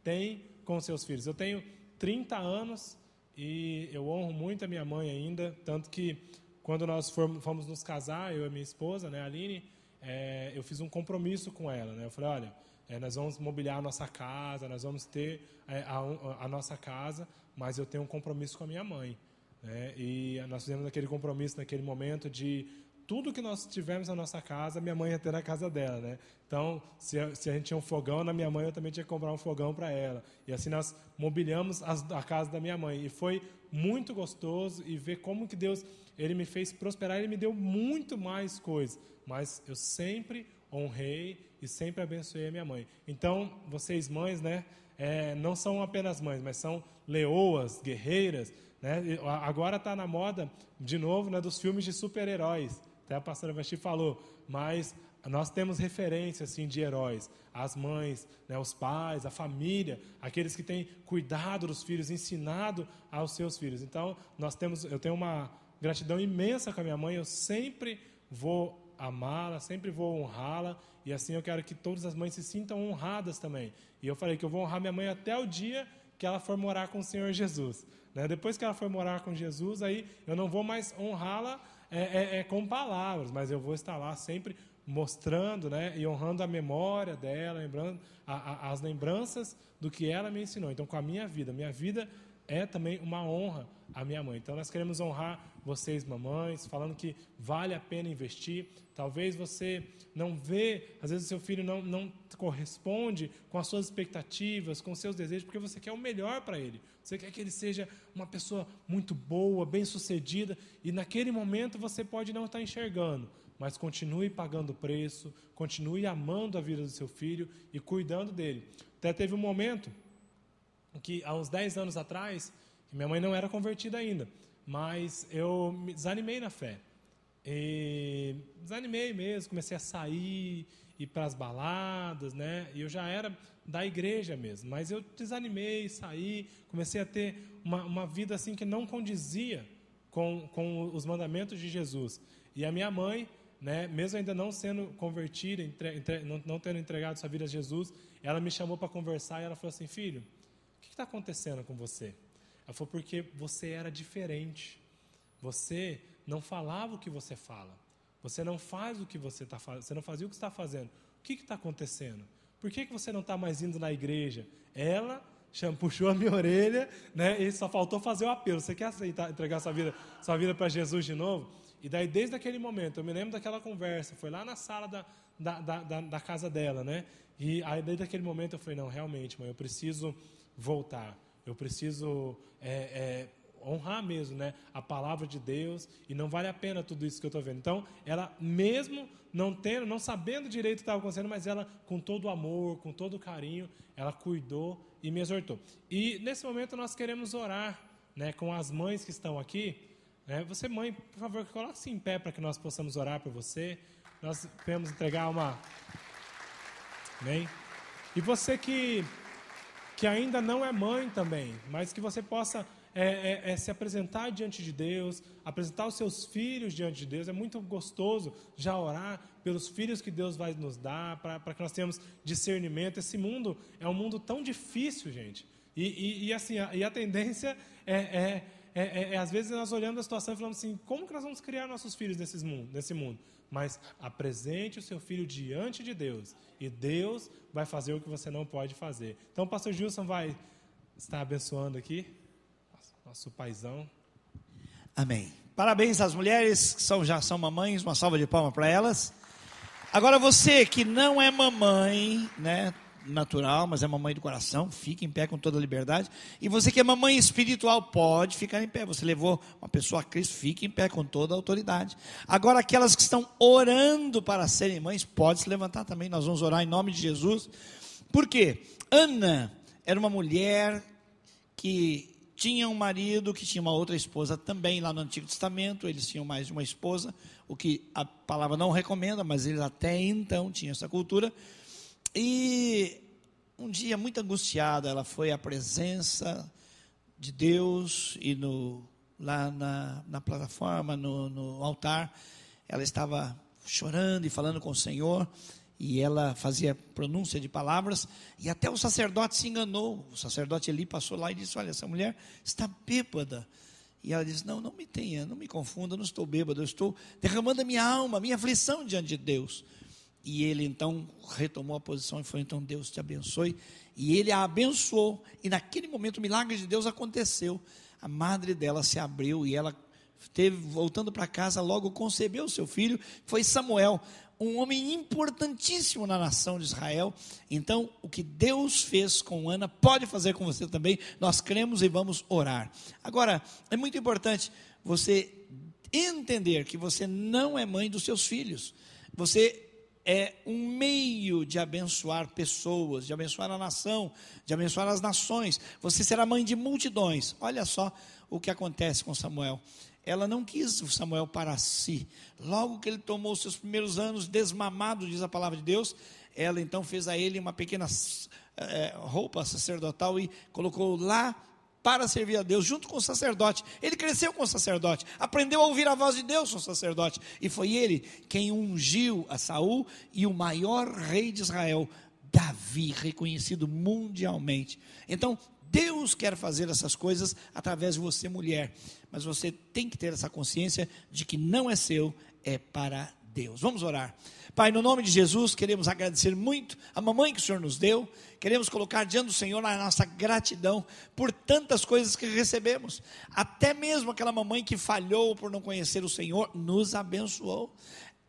têm com seus filhos. Eu tenho 30 anos e eu honro muito a minha mãe ainda. Tanto que quando nós fomos nos casar, eu e minha esposa, né, a Aline, eu fiz um compromisso com ela, né? Eu falei: olha, nós vamos mobiliar a nossa casa, nós vamos ter a nossa casa, mas eu tenho um compromisso com a minha mãe, né? E nós fizemos aquele compromisso naquele momento de tudo que nós tivemos na nossa casa, minha mãe ia ter na casa dela, né? Então, se a gente tinha um fogão na minha mãe, eu também tinha que comprar um fogão para ela. E assim nós mobiliamos a casa da minha mãe. E foi muito gostoso e ver como que Deus, Ele me fez prosperar, Ele me deu muito mais coisas. Mas eu sempre honrei e sempre abençoei a minha mãe. Então, vocês mães, né, não são apenas mães, mas são leoas, guerreiras, né? Agora está na moda, de novo, né, dos filmes de super-heróis. Até a pastora Vasti falou, mas nós temos referência assim, de heróis. As mães, né, os pais, a família, aqueles que têm cuidado dos filhos, ensinado aos seus filhos. Então, eu tenho uma gratidão imensa com a minha mãe, eu sempre vou amá-la, sempre vou honrá-la, e assim eu quero que todas as mães se sintam honradas também. E eu falei que eu vou honrar minha mãe até o dia que ela for morar com o Senhor Jesus, né? Depois que ela for morar com Jesus, aí eu não vou mais honrá-la com palavras, mas eu vou estar lá sempre mostrando, né, e honrando a memória dela, lembrando as lembranças do que ela me ensinou. Então, com a minha vida é também uma honra à minha mãe. Então, nós queremos honrar vocês, mamães, falando que vale a pena investir. Talvez você não vê, às vezes o seu filho não corresponde com as suas expectativas, com os seus desejos, porque você quer o melhor para ele. Você quer que ele seja uma pessoa muito boa, bem-sucedida, e naquele momento você pode não estar enxergando, mas continue pagando o preço, continue amando a vida do seu filho e cuidando dele. Até teve um momento que, há uns 10 anos atrás, minha mãe não era convertida ainda, mas eu me desanimei na fé. E desanimei mesmo, comecei a sair, ir para as baladas, né? E eu já era da igreja mesmo, mas eu desanimei, saí, comecei a ter uma vida assim que não condizia com os mandamentos de Jesus. E a minha mãe, né, mesmo ainda não sendo convertida, não tendo entregado sua vida a Jesus, ela me chamou para conversar e ela falou assim: filho, o que está acontecendo com você? Ela falou: porque você era diferente. Você não falava o que você fala. Você não faz o que você está fazendo. Você não fazia o que você está fazendo. O que está acontecendo? Por que você não está mais indo na igreja? Ela puxou a minha orelha, né, e só faltou fazer o apelo. Você quer aceitar, entregar sua vida para Jesus de novo? E daí, desde aquele momento, eu me lembro daquela conversa, foi lá na sala da casa dela, né? E aí, desde aquele momento, eu falei, não, realmente, mãe, eu preciso voltar. Eu preciso honrar mesmo, né, a palavra de Deus, e não vale a pena tudo isso que eu estou vendo. Então, ela mesmo não sabendo direito o que estava acontecendo, mas ela, com todo o amor, com todo o carinho, ela cuidou e me exortou. E, nesse momento, nós queremos orar, né, com as mães que estão aqui. Né? Você, mãe, por favor, coloque-se em pé para que nós possamos orar por você. Nós queremos entregar uma... Amém? E você que ainda não é mãe também, mas que você possa se apresentar diante de Deus, apresentar os seus filhos diante de Deus. É muito gostoso já orar pelos filhos que Deus vai nos dar, para que nós tenhamos discernimento. Esse mundo é um mundo tão difícil, gente. E assim, a tendência às vezes nós olhando a situação e falamos assim, como que nós vamos criar nossos filhos nesse mundo? Mas apresente o seu filho diante de Deus, e Deus vai fazer o que você não pode fazer. Então o pastor Gilson vai estar abençoando aqui, nosso paizão. Amém. Parabéns às mulheres que já são mamães, uma salva de palmas para elas. Agora você que não é mamãe, né, natural, mas é mamãe do coração, fique em pé com toda a liberdade. E você que é mamãe espiritual, pode ficar em pé. Você levou uma pessoa a Cristo, fique em pé com toda a autoridade. Agora aquelas que estão orando para serem mães, pode se levantar também. Nós vamos orar em nome de Jesus. Por quê? Ana era uma mulher que tinha um marido que tinha uma outra esposa também lá no Antigo Testamento. Eles tinham mais de uma esposa, o que a palavra não recomenda, mas eles até então tinham essa cultura. E um dia, muito angustiada, ela foi à presença de Deus e lá na plataforma, no altar, ela estava chorando e falando com o Senhor, e ela fazia pronúncia de palavras, e até o sacerdote se enganou. O sacerdote Eli passou lá e disse, olha, essa mulher está bêbada. E ela disse, não me confunda, eu não estou bêbada, eu estou derramando a minha alma, a minha aflição diante de Deus. E ele então retomou a posição e falou, então Deus te abençoe. E ele a abençoou, e naquele momento o milagre de Deus aconteceu. A madre dela se abriu, e ela voltando para casa, logo concebeu seu filho, foi Samuel, um homem importantíssimo na nação de Israel. Então, o que Deus fez com Ana, pode fazer com você também. Nós cremos e vamos orar. Agora, é muito importante você entender que você não é mãe dos seus filhos. Você é um meio de abençoar pessoas, de abençoar a nação, de abençoar as nações. Você será mãe de multidões. Olha só o que acontece com Samuel. Ela não quis o Samuel para si. Logo que ele tomou os seus primeiros anos desmamado, diz a palavra de Deus, ela então fez a ele uma pequena roupa sacerdotal e colocou lá para servir a Deus, junto com o sacerdote. Ele cresceu com o sacerdote, aprendeu a ouvir a voz de Deus com o sacerdote, e foi ele quem ungiu a Saul e o maior rei de Israel, Davi, reconhecido mundialmente. Então, Deus quer fazer essas coisas através de você, mulher, mas você tem que ter essa consciência de que não é seu, é para Deus. Vamos orar. Pai, no nome de Jesus, queremos agradecer muito a mamãe que o Senhor nos deu. Queremos colocar diante do Senhor a nossa gratidão por tantas coisas que recebemos. Até mesmo aquela mamãe que falhou por não conhecer o Senhor, nos abençoou.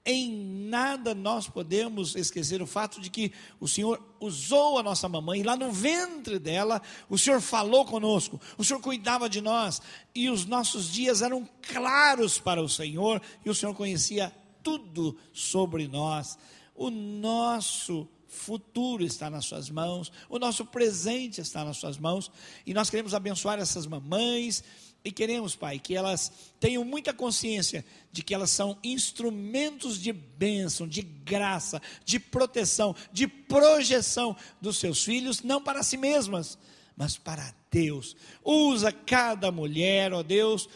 Em nada nós podemos esquecer o fato de que o Senhor usou a nossa mamãe, e lá no ventre dela, o Senhor falou conosco, o Senhor cuidava de nós, e os nossos dias eram claros para o Senhor, e o Senhor conhecia tudo sobre nós. O nosso futuro está nas suas mãos, o nosso presente está nas suas mãos, e nós queremos abençoar essas mamães, e queremos, Pai, que elas tenham muita consciência de que elas são instrumentos de bênção, de graça, de proteção, de projeção dos seus filhos, não para si mesmas, mas para Deus. Usa cada mulher, ó Deus,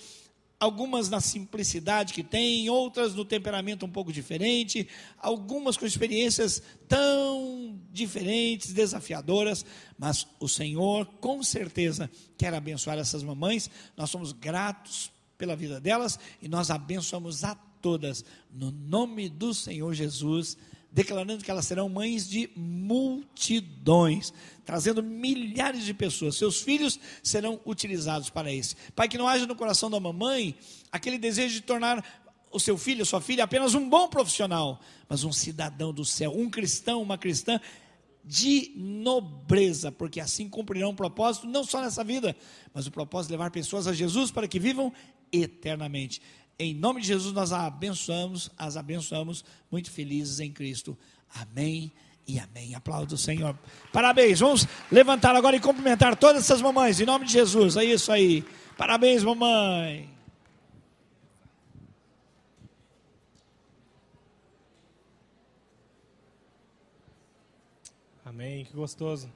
algumas na simplicidade que tem, outras no temperamento um pouco diferente, algumas com experiências tão diferentes, desafiadoras, mas o Senhor com certeza quer abençoar essas mamães. Nós somos gratos pela vida delas e nós abençoamos a todas no nome do Senhor Jesus, declarando que elas serão mães de multidões, trazendo milhares de pessoas. Seus filhos serão utilizados para isso. Pai, que não haja no coração da mamãe aquele desejo de tornar o seu filho, a sua filha, apenas um bom profissional, mas um cidadão do céu, um cristão, uma cristã de nobreza, porque assim cumprirão um propósito, não só nessa vida, mas o propósito de levar pessoas a Jesus para que vivam eternamente. Em nome de Jesus nós as abençoamos, muito felizes em Cristo. Amém e amém. Aplauda o Senhor. Parabéns. Vamos levantar agora e cumprimentar todas essas mamães, em nome de Jesus. É isso aí. Parabéns, mamãe. Amém, que gostoso.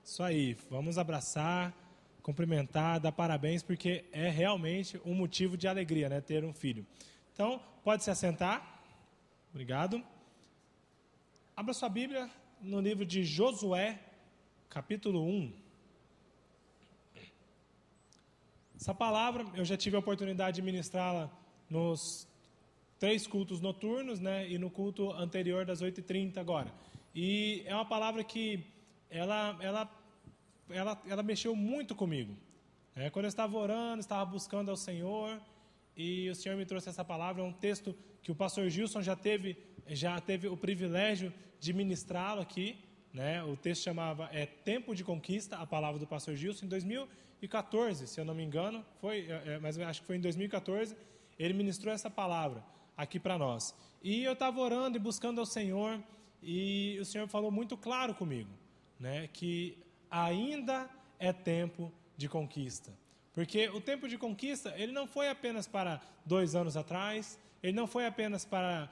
Isso aí, vamos abraçar, cumprimentar, dar parabéns, porque é realmente um motivo de alegria, né, ter um filho. Então, pode se assentar. Obrigado. Abra sua Bíblia no livro de Josué, capítulo 1. Essa palavra, eu já tive a oportunidade de ministrá-la nos 3 cultos noturnos, né, e no culto anterior das 8h30 agora. E é uma palavra que ela mexeu muito comigo. Quando eu estava orando, estava buscando ao Senhor, e o Senhor me trouxe essa palavra. É um texto que o pastor Gilson já teve o privilégio de ministrá-lo aqui, né? O texto chamava Tempo de Conquista, a palavra do pastor Gilson, em 2014, se eu não me engano, mas acho que foi em 2014, ele ministrou essa palavra aqui para nós. E eu estava orando e buscando ao Senhor, e o Senhor falou muito claro comigo, né, que ainda é tempo de conquista. Porque o tempo de conquista, ele não foi apenas para 2 anos atrás, ele não foi apenas para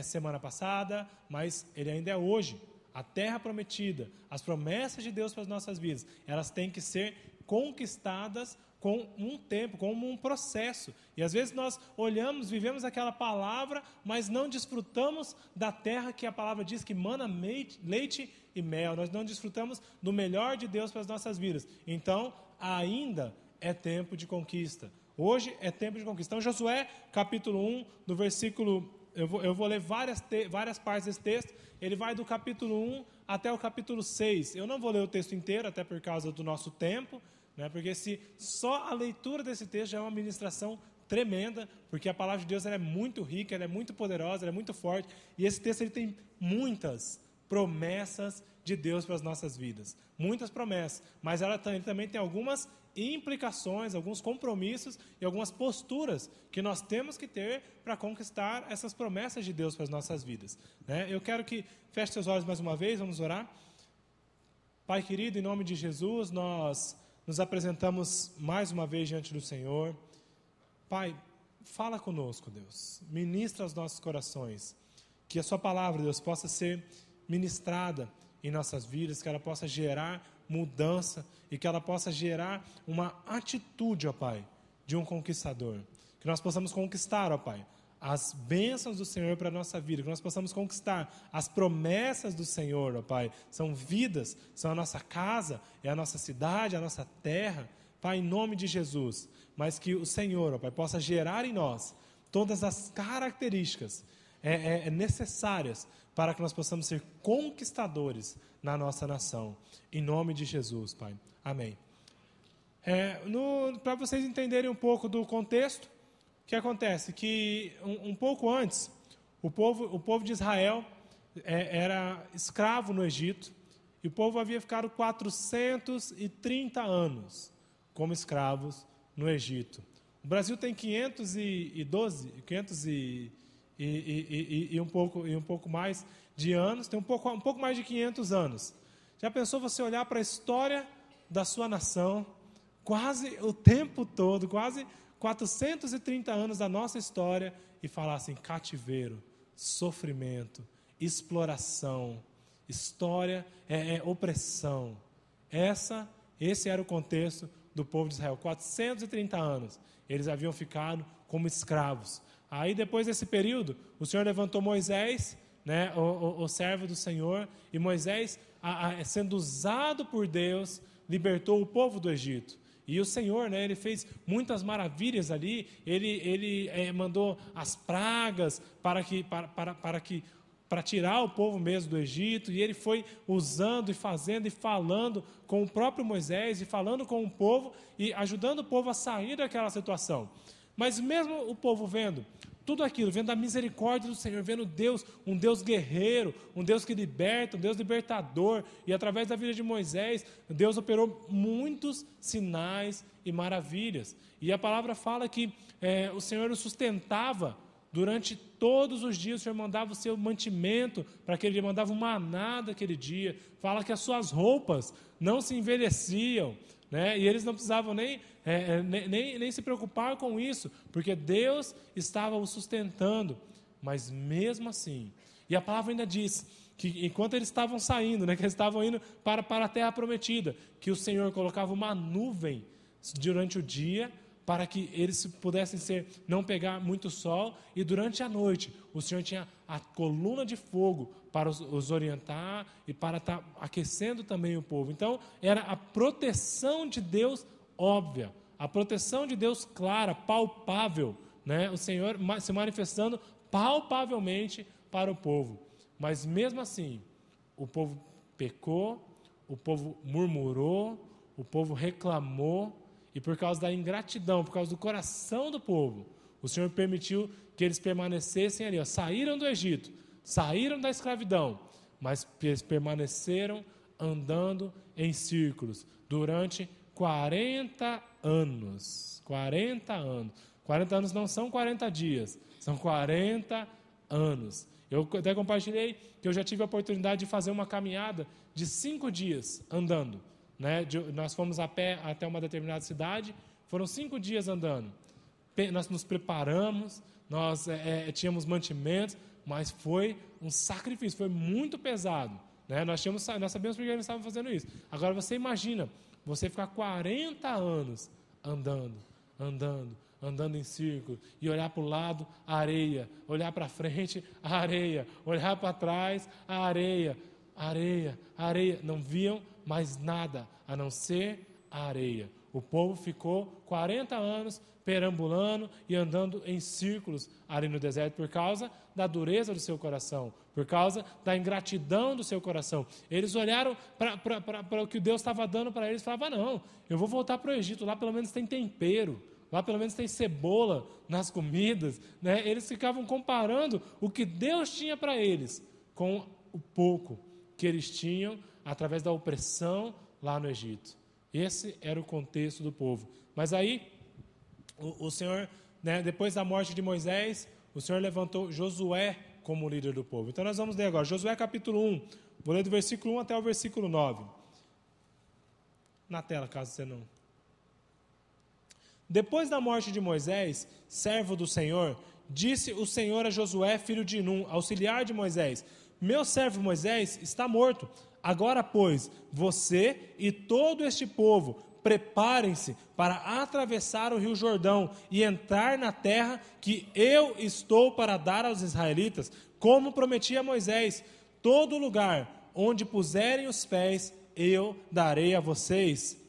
semana passada, mas ele ainda é hoje. A terra prometida, as promessas de Deus para as nossas vidas, elas têm que ser conquistadas com um tempo, como um processo. E às vezes nós olhamos, vivemos aquela palavra, mas não desfrutamos da terra que a palavra diz que mana leite e mel. Nós não desfrutamos do melhor de Deus para as nossas vidas. Então, ainda é tempo de conquista. Hoje é tempo de conquista. Então, Josué, capítulo 1, do versículo... Eu vou ler várias partes desse texto. Ele vai do capítulo 1 até o capítulo 6. Eu não vou ler o texto inteiro, até por causa do nosso tempo, né? Porque só a leitura desse texto já é uma ministração tremenda, porque a palavra de Deus ela é muito rica, ela é muito poderosa, ela é muito forte. E esse texto ele tem muitas promessas de Deus para as nossas vidas. Muitas promessas, mas ele também tem algumas implicações, alguns compromissos e algumas posturas que nós temos que ter para conquistar essas promessas de Deus para as nossas vidas, né? Eu quero que feche seus olhos mais uma vez, vamos orar. Pai querido, em nome de Jesus, nós nos apresentamos mais uma vez diante do Senhor. Pai, fala conosco, Deus, ministra aos nossos corações, que a sua palavra, Deus, possa ser ministrada em nossas vidas, que ela possa gerar mudança e que ela possa gerar uma atitude, ó Pai, de um conquistador. Que nós possamos conquistar, ó Pai, as bênçãos do Senhor para a nossa vida, que nós possamos conquistar as promessas do Senhor, ó Pai. São vidas, são a nossa casa, é a nossa cidade, a nossa terra, Pai, em nome de Jesus. Mas que o Senhor, ó Pai, possa gerar em nós todas as características necessárias para que nós possamos ser conquistadores na nossa nação. Em nome de Jesus, Pai. Amém. Para vocês entenderem um pouco do contexto, o que acontece? Que um pouco antes, o povo de Israel era escravo no Egito, e o povo havia ficado 430 anos como escravos no Egito. O Brasil tem 512, e um pouco mais de anos, tem um pouco mais de 500 anos. Já pensou você olhar para a história da sua nação, quase o tempo todo, quase 430 anos da nossa história, e falar assim, cativeiro, sofrimento, exploração, história, opressão. Esse era o contexto do povo de Israel. 430 anos, eles haviam ficado como escravos. Aí, depois desse período, o Senhor levantou Moisés, né, o servo do Senhor, e Moisés, sendo usado por Deus, libertou o povo do Egito. E o Senhor, né, ele fez muitas maravilhas ali, ele mandou as pragas para que para tirar o povo mesmo do Egito, e ele foi usando e fazendo e falando com o próprio Moisés, e falando com o povo, e ajudando o povo a sair daquela situação. Mas mesmo o povo vendo tudo aquilo, vendo a misericórdia do Senhor, vendo Deus, um Deus guerreiro, um Deus que liberta, um Deus libertador, e através da vida de Moisés, Deus operou muitos sinais e maravilhas. E a palavra fala que o Senhor o sustentava durante todos os dias. O Senhor mandava o seu mantimento para aquele dia, mandava um maná daquele dia. Fala que as suas roupas não se envelheciam, né? E eles não precisavam nem se preocupar com isso, porque Deus estava o sustentando. Mas mesmo assim, e a palavra ainda diz que enquanto eles estavam saindo, né, que eles estavam indo para a terra prometida, que o Senhor colocava uma nuvem durante o dia, para que eles pudessem não pegar muito sol, e durante a noite o Senhor tinha a coluna de fogo para os orientar e para estar aquecendo também o povo. Então era a proteção de Deus óbvia, a proteção de Deus clara, palpável, né? O Senhor se manifestando palpavelmente para o povo. Mas mesmo assim, o povo pecou, o povo murmurou, o povo reclamou, e por causa da ingratidão, por causa do coração do povo, o Senhor permitiu que eles permanecessem ali. Saíram do Egito, saíram da escravidão, mas eles permaneceram andando em círculos durante 40 anos. 40 anos. 40 anos não são 40 dias, são 40 anos. Eu até compartilhei que eu já tive a oportunidade de fazer uma caminhada de 5 dias andando. Né? Nós fomos a pé até uma determinada cidade, foram 5 dias andando. Nós nos preparamos, nós tínhamos mantimentos, mas foi um sacrifício, foi muito pesado, né? Nós sabemos porque eles estavam fazendo isso. Agora você imagina, você ficar 40 anos andando em círculo, e olhar para o lado, a areia, olhar para frente, a areia, olhar para trás, a areia, não viam mais nada a não ser a areia. O povo ficou 40 anos perambulando e andando em círculos ali no deserto por causa da dureza do seu coração, por causa da ingratidão do seu coração. Eles olharam para o que Deus estava dando para eles e falavam: não, eu vou voltar para o Egito, lá pelo menos tem tempero, lá pelo menos tem cebola nas comidas, né? Eles ficavam comparando o que Deus tinha para eles com o pouco que eles tinham através da opressão lá no Egito. Esse era o contexto do povo. Mas aí, o Senhor, né, depois da morte de Moisés, o Senhor levantou Josué como líder do povo. Então nós vamos ler agora, Josué capítulo 1, vou ler do versículo 1 até o versículo 9. Na tela, caso você não... Depois da morte de Moisés, servo do Senhor, disse o Senhor a Josué, filho de Num, auxiliar de Moisés: meu servo Moisés está morto. Agora, pois, você e todo este povo, preparem-se para atravessar o rio Jordão e entrar na terra que eu estou para dar aos israelitas, como prometi a Moisés. Todo lugar onde puserem os pés, eu darei a vocês.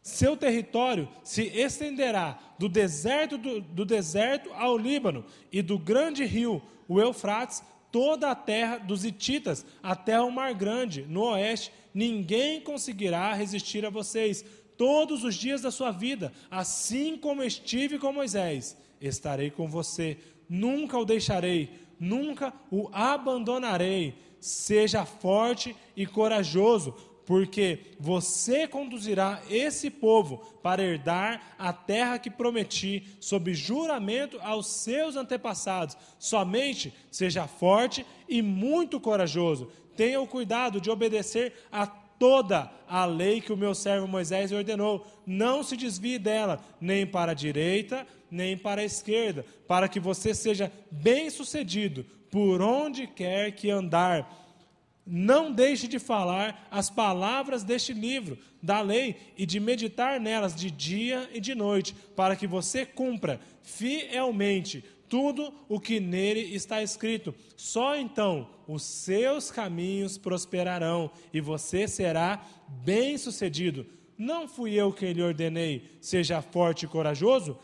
Seu território se estenderá do deserto ao Líbano e do grande rio, o Eufrates, toda a terra dos hititas até o Mar Grande, no oeste. Ninguém conseguirá resistir a vocês todos os dias da sua vida, assim como estive com Moisés. Estarei com você, nunca o deixarei, nunca o abandonarei. Seja forte e corajoso, porque você conduzirá esse povo para herdar a terra que prometi, sob juramento aos seus antepassados. Somente seja forte e muito corajoso. Tenha o cuidado de obedecer a toda a lei que o meu servo Moisés ordenou. Não se desvie dela, nem para a direita, nem para a esquerda, para que você seja bem-sucedido por onde quer que andar. Não deixe de falar as palavras deste livro da lei e de meditar nelas de dia e de noite, para que você cumpra fielmente tudo o que nele está escrito. Só então os seus caminhos prosperarão e você será bem-sucedido. Não fui eu quem lhe ordenei: seja forte e corajoso?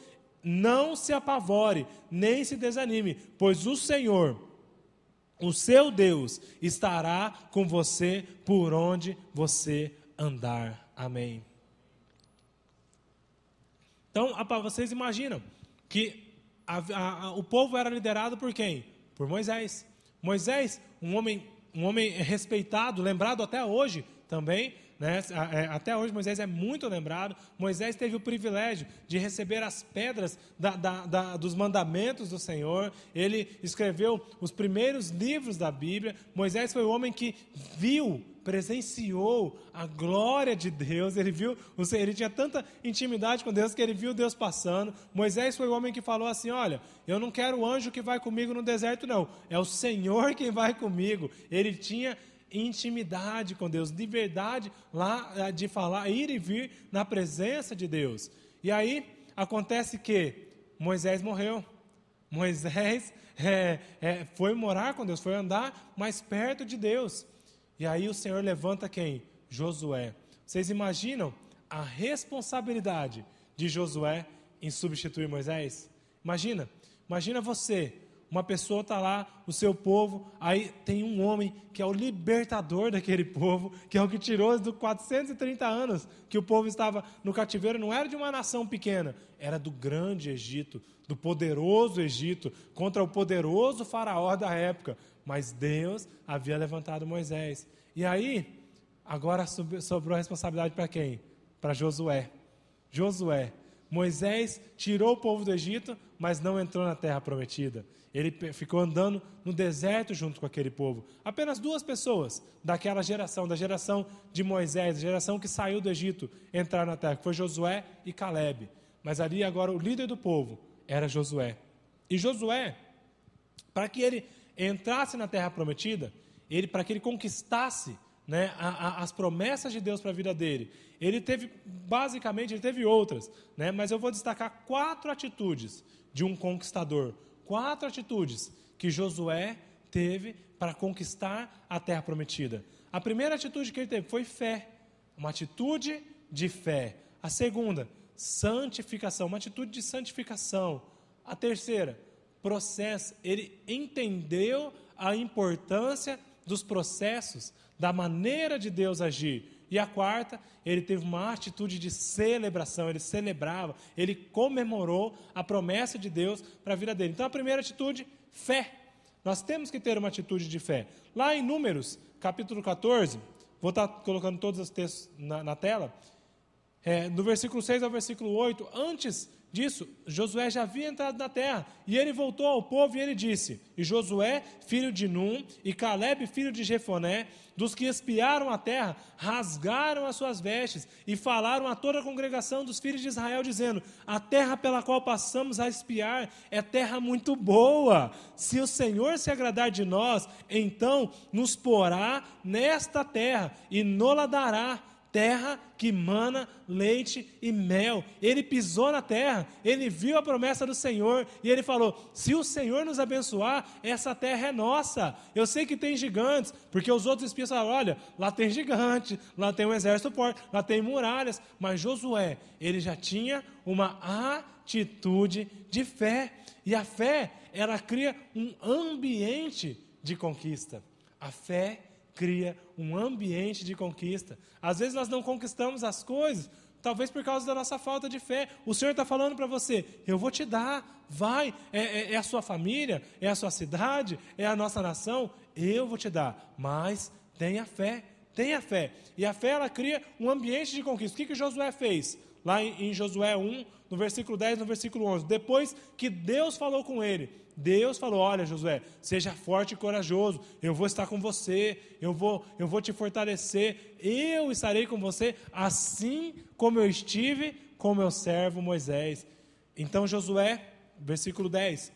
Não se apavore, nem se desanime, pois o Senhor, o seu Deus estará com você por onde você andar. Amém. Então, vocês imaginam que o povo era liderado por quem? Por Moisés. Moisés, um homem respeitado, lembrado até hoje também, né? Até hoje Moisés é muito lembrado. Moisés teve o privilégio de receber as pedras dos mandamentos do Senhor. Ele escreveu os primeiros livros da Bíblia. Moisés foi o homem que presenciou a glória de Deus. Ele tinha tanta intimidade com Deus que ele viu Deus passando. Moisés foi o homem que falou assim: olha, eu não quero o anjo que vai comigo no deserto, não, é o Senhor quem vai comigo. Ele tinha intimidade com Deus, de verdade, lá de falar, ir e vir na presença de Deus. E aí acontece que Moisés morreu. Moisés foi morar com Deus, foi andar mais perto de Deus. E aí o Senhor levanta quem? Josué. Vocês imaginam a responsabilidade de Josué em substituir Moisés? Imagina você, uma pessoa está lá, o seu povo, aí tem um homem que é o libertador daquele povo, que é o que tirou dos 430 anos que o povo estava no cativeiro. Não era de uma nação pequena, era do grande Egito, do poderoso Egito, contra o poderoso faraó da época. Mas Deus havia levantado Moisés. E aí, agora sobrou a responsabilidade para quem? Para Josué. Moisés tirou o povo do Egito, mas não entrou na terra prometida. Ele ficou andando no deserto junto com aquele povo. Apenas 2 pessoas daquela geração, da geração de Moisés, da geração que saiu do Egito, entraram na terra, que foi Josué e Calebe. Mas ali agora o líder do povo era Josué. E Josué, para que ele entrasse na terra prometida, para que ele conquistasse, né, as promessas de Deus para a vida dele, ele teve outras, né, mas eu vou destacar 4 atitudes de um conquistador. 4 atitudes que Josué teve para conquistar a terra prometida. A primeira atitude que ele teve foi fé, uma atitude de fé. A segunda, santificação, uma atitude de santificação. A terceira, processo. Ele entendeu a importância dos processos, da maneira de Deus agir. E a quarta, ele teve uma atitude de celebração, ele celebrava, ele comemorou a promessa de Deus para a vida dele. Então a primeira atitude, fé. Nós temos que ter uma atitude de fé. Lá em Números, capítulo 14, vou estar colocando todos os textos na tela, do versículo 6 ao versículo 8, antes disso, Josué já havia entrado na terra, e ele voltou ao povo e ele disse: e Josué, filho de Num, e Calebe, filho de Jefoné, dos que espiaram a terra, rasgaram as suas vestes, e falaram a toda a congregação dos filhos de Israel, dizendo: a terra pela qual passamos a espiar é terra muito boa. Se o Senhor se agradar de nós, então nos porá nesta terra, e nola dará, terra que mana leite e mel. Ele pisou na terra, ele viu a promessa do Senhor, e ele falou: se o Senhor nos abençoar, essa terra é nossa. Eu sei que tem gigantes, porque os outros espias falaram: olha, lá tem gigante, lá tem um exército forte, lá tem muralhas. Mas Josué, ele já tinha uma atitude de fé, e a fé, ela cria um ambiente de conquista. A fé cria um ambiente de conquista. Às vezes nós não conquistamos as coisas, talvez por causa da nossa falta de fé. O Senhor está falando para você: eu vou te dar, vai, é a sua família, é a sua cidade, é a nossa nação, eu vou te dar, mas tenha fé. E a fé, ela cria um ambiente de conquista. O que Josué fez? Lá em Josué 1, no versículo 10, no versículo 11, depois que Deus falou com ele, Deus falou: olha, Josué, seja forte e corajoso, eu vou estar com você, eu vou te fortalecer, eu estarei com você, assim como eu estive com meu servo Moisés. Então Josué, versículo 10,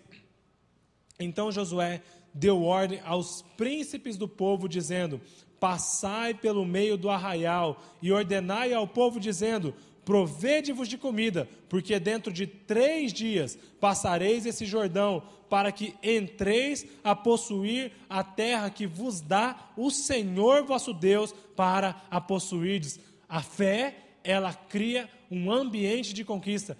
então Josué deu ordem aos príncipes do povo, dizendo: passai pelo meio do arraial, e ordenai ao povo, dizendo: provede-vos de comida, porque dentro de 3 dias passareis esse Jordão, para que entreis a possuir a terra que vos dá o Senhor vosso Deus para a possuirdes. A fé, ela cria um ambiente de conquista.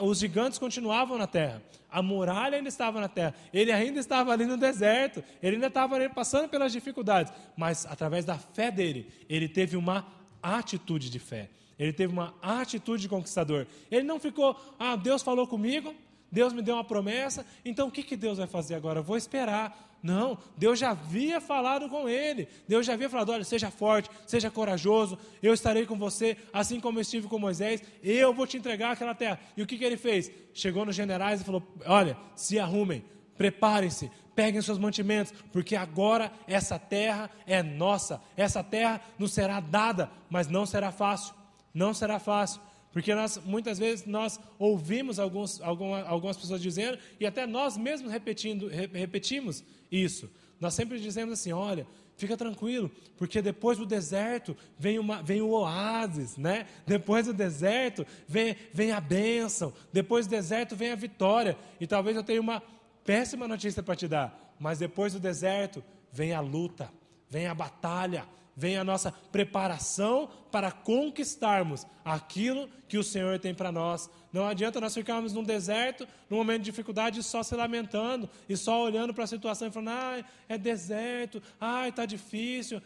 Os gigantes continuavam na terra, a muralha ainda estava na terra, ele ainda estava ali no deserto, ele ainda estava ali passando pelas dificuldades, mas através da fé dele, ele teve uma atitude de fé, ele teve uma atitude de conquistador. Ele não ficou, Deus falou comigo, Deus me deu uma promessa, então o que Deus vai fazer agora? Eu vou esperar. Não, Deus já havia falado com ele, Deus já havia falado, olha, seja forte, seja corajoso, eu estarei com você, assim como eu estive com Moisés, eu vou te entregar aquela terra. E o que ele fez? Chegou nos generais e falou, olha, se arrumem, preparem-se, peguem seus mantimentos, porque agora essa terra é nossa, essa terra nos será dada, mas não será fácil, não será fácil. Porque muitas vezes nós ouvimos algumas pessoas dizendo, e até nós mesmos repetimos isso. Nós sempre dizemos assim, olha, fica tranquilo, porque depois do deserto vem o oásis, né? Depois do deserto vem a bênção, depois do deserto vem a vitória. E talvez eu tenha uma péssima notícia para te dar, mas depois do deserto vem a luta, vem a batalha, vem a nossa preparação para conquistarmos aquilo que o Senhor tem para nós. Não adianta nós ficarmos num deserto, num momento de dificuldade, só se lamentando e só olhando para a situação e falando, é deserto, está difícil,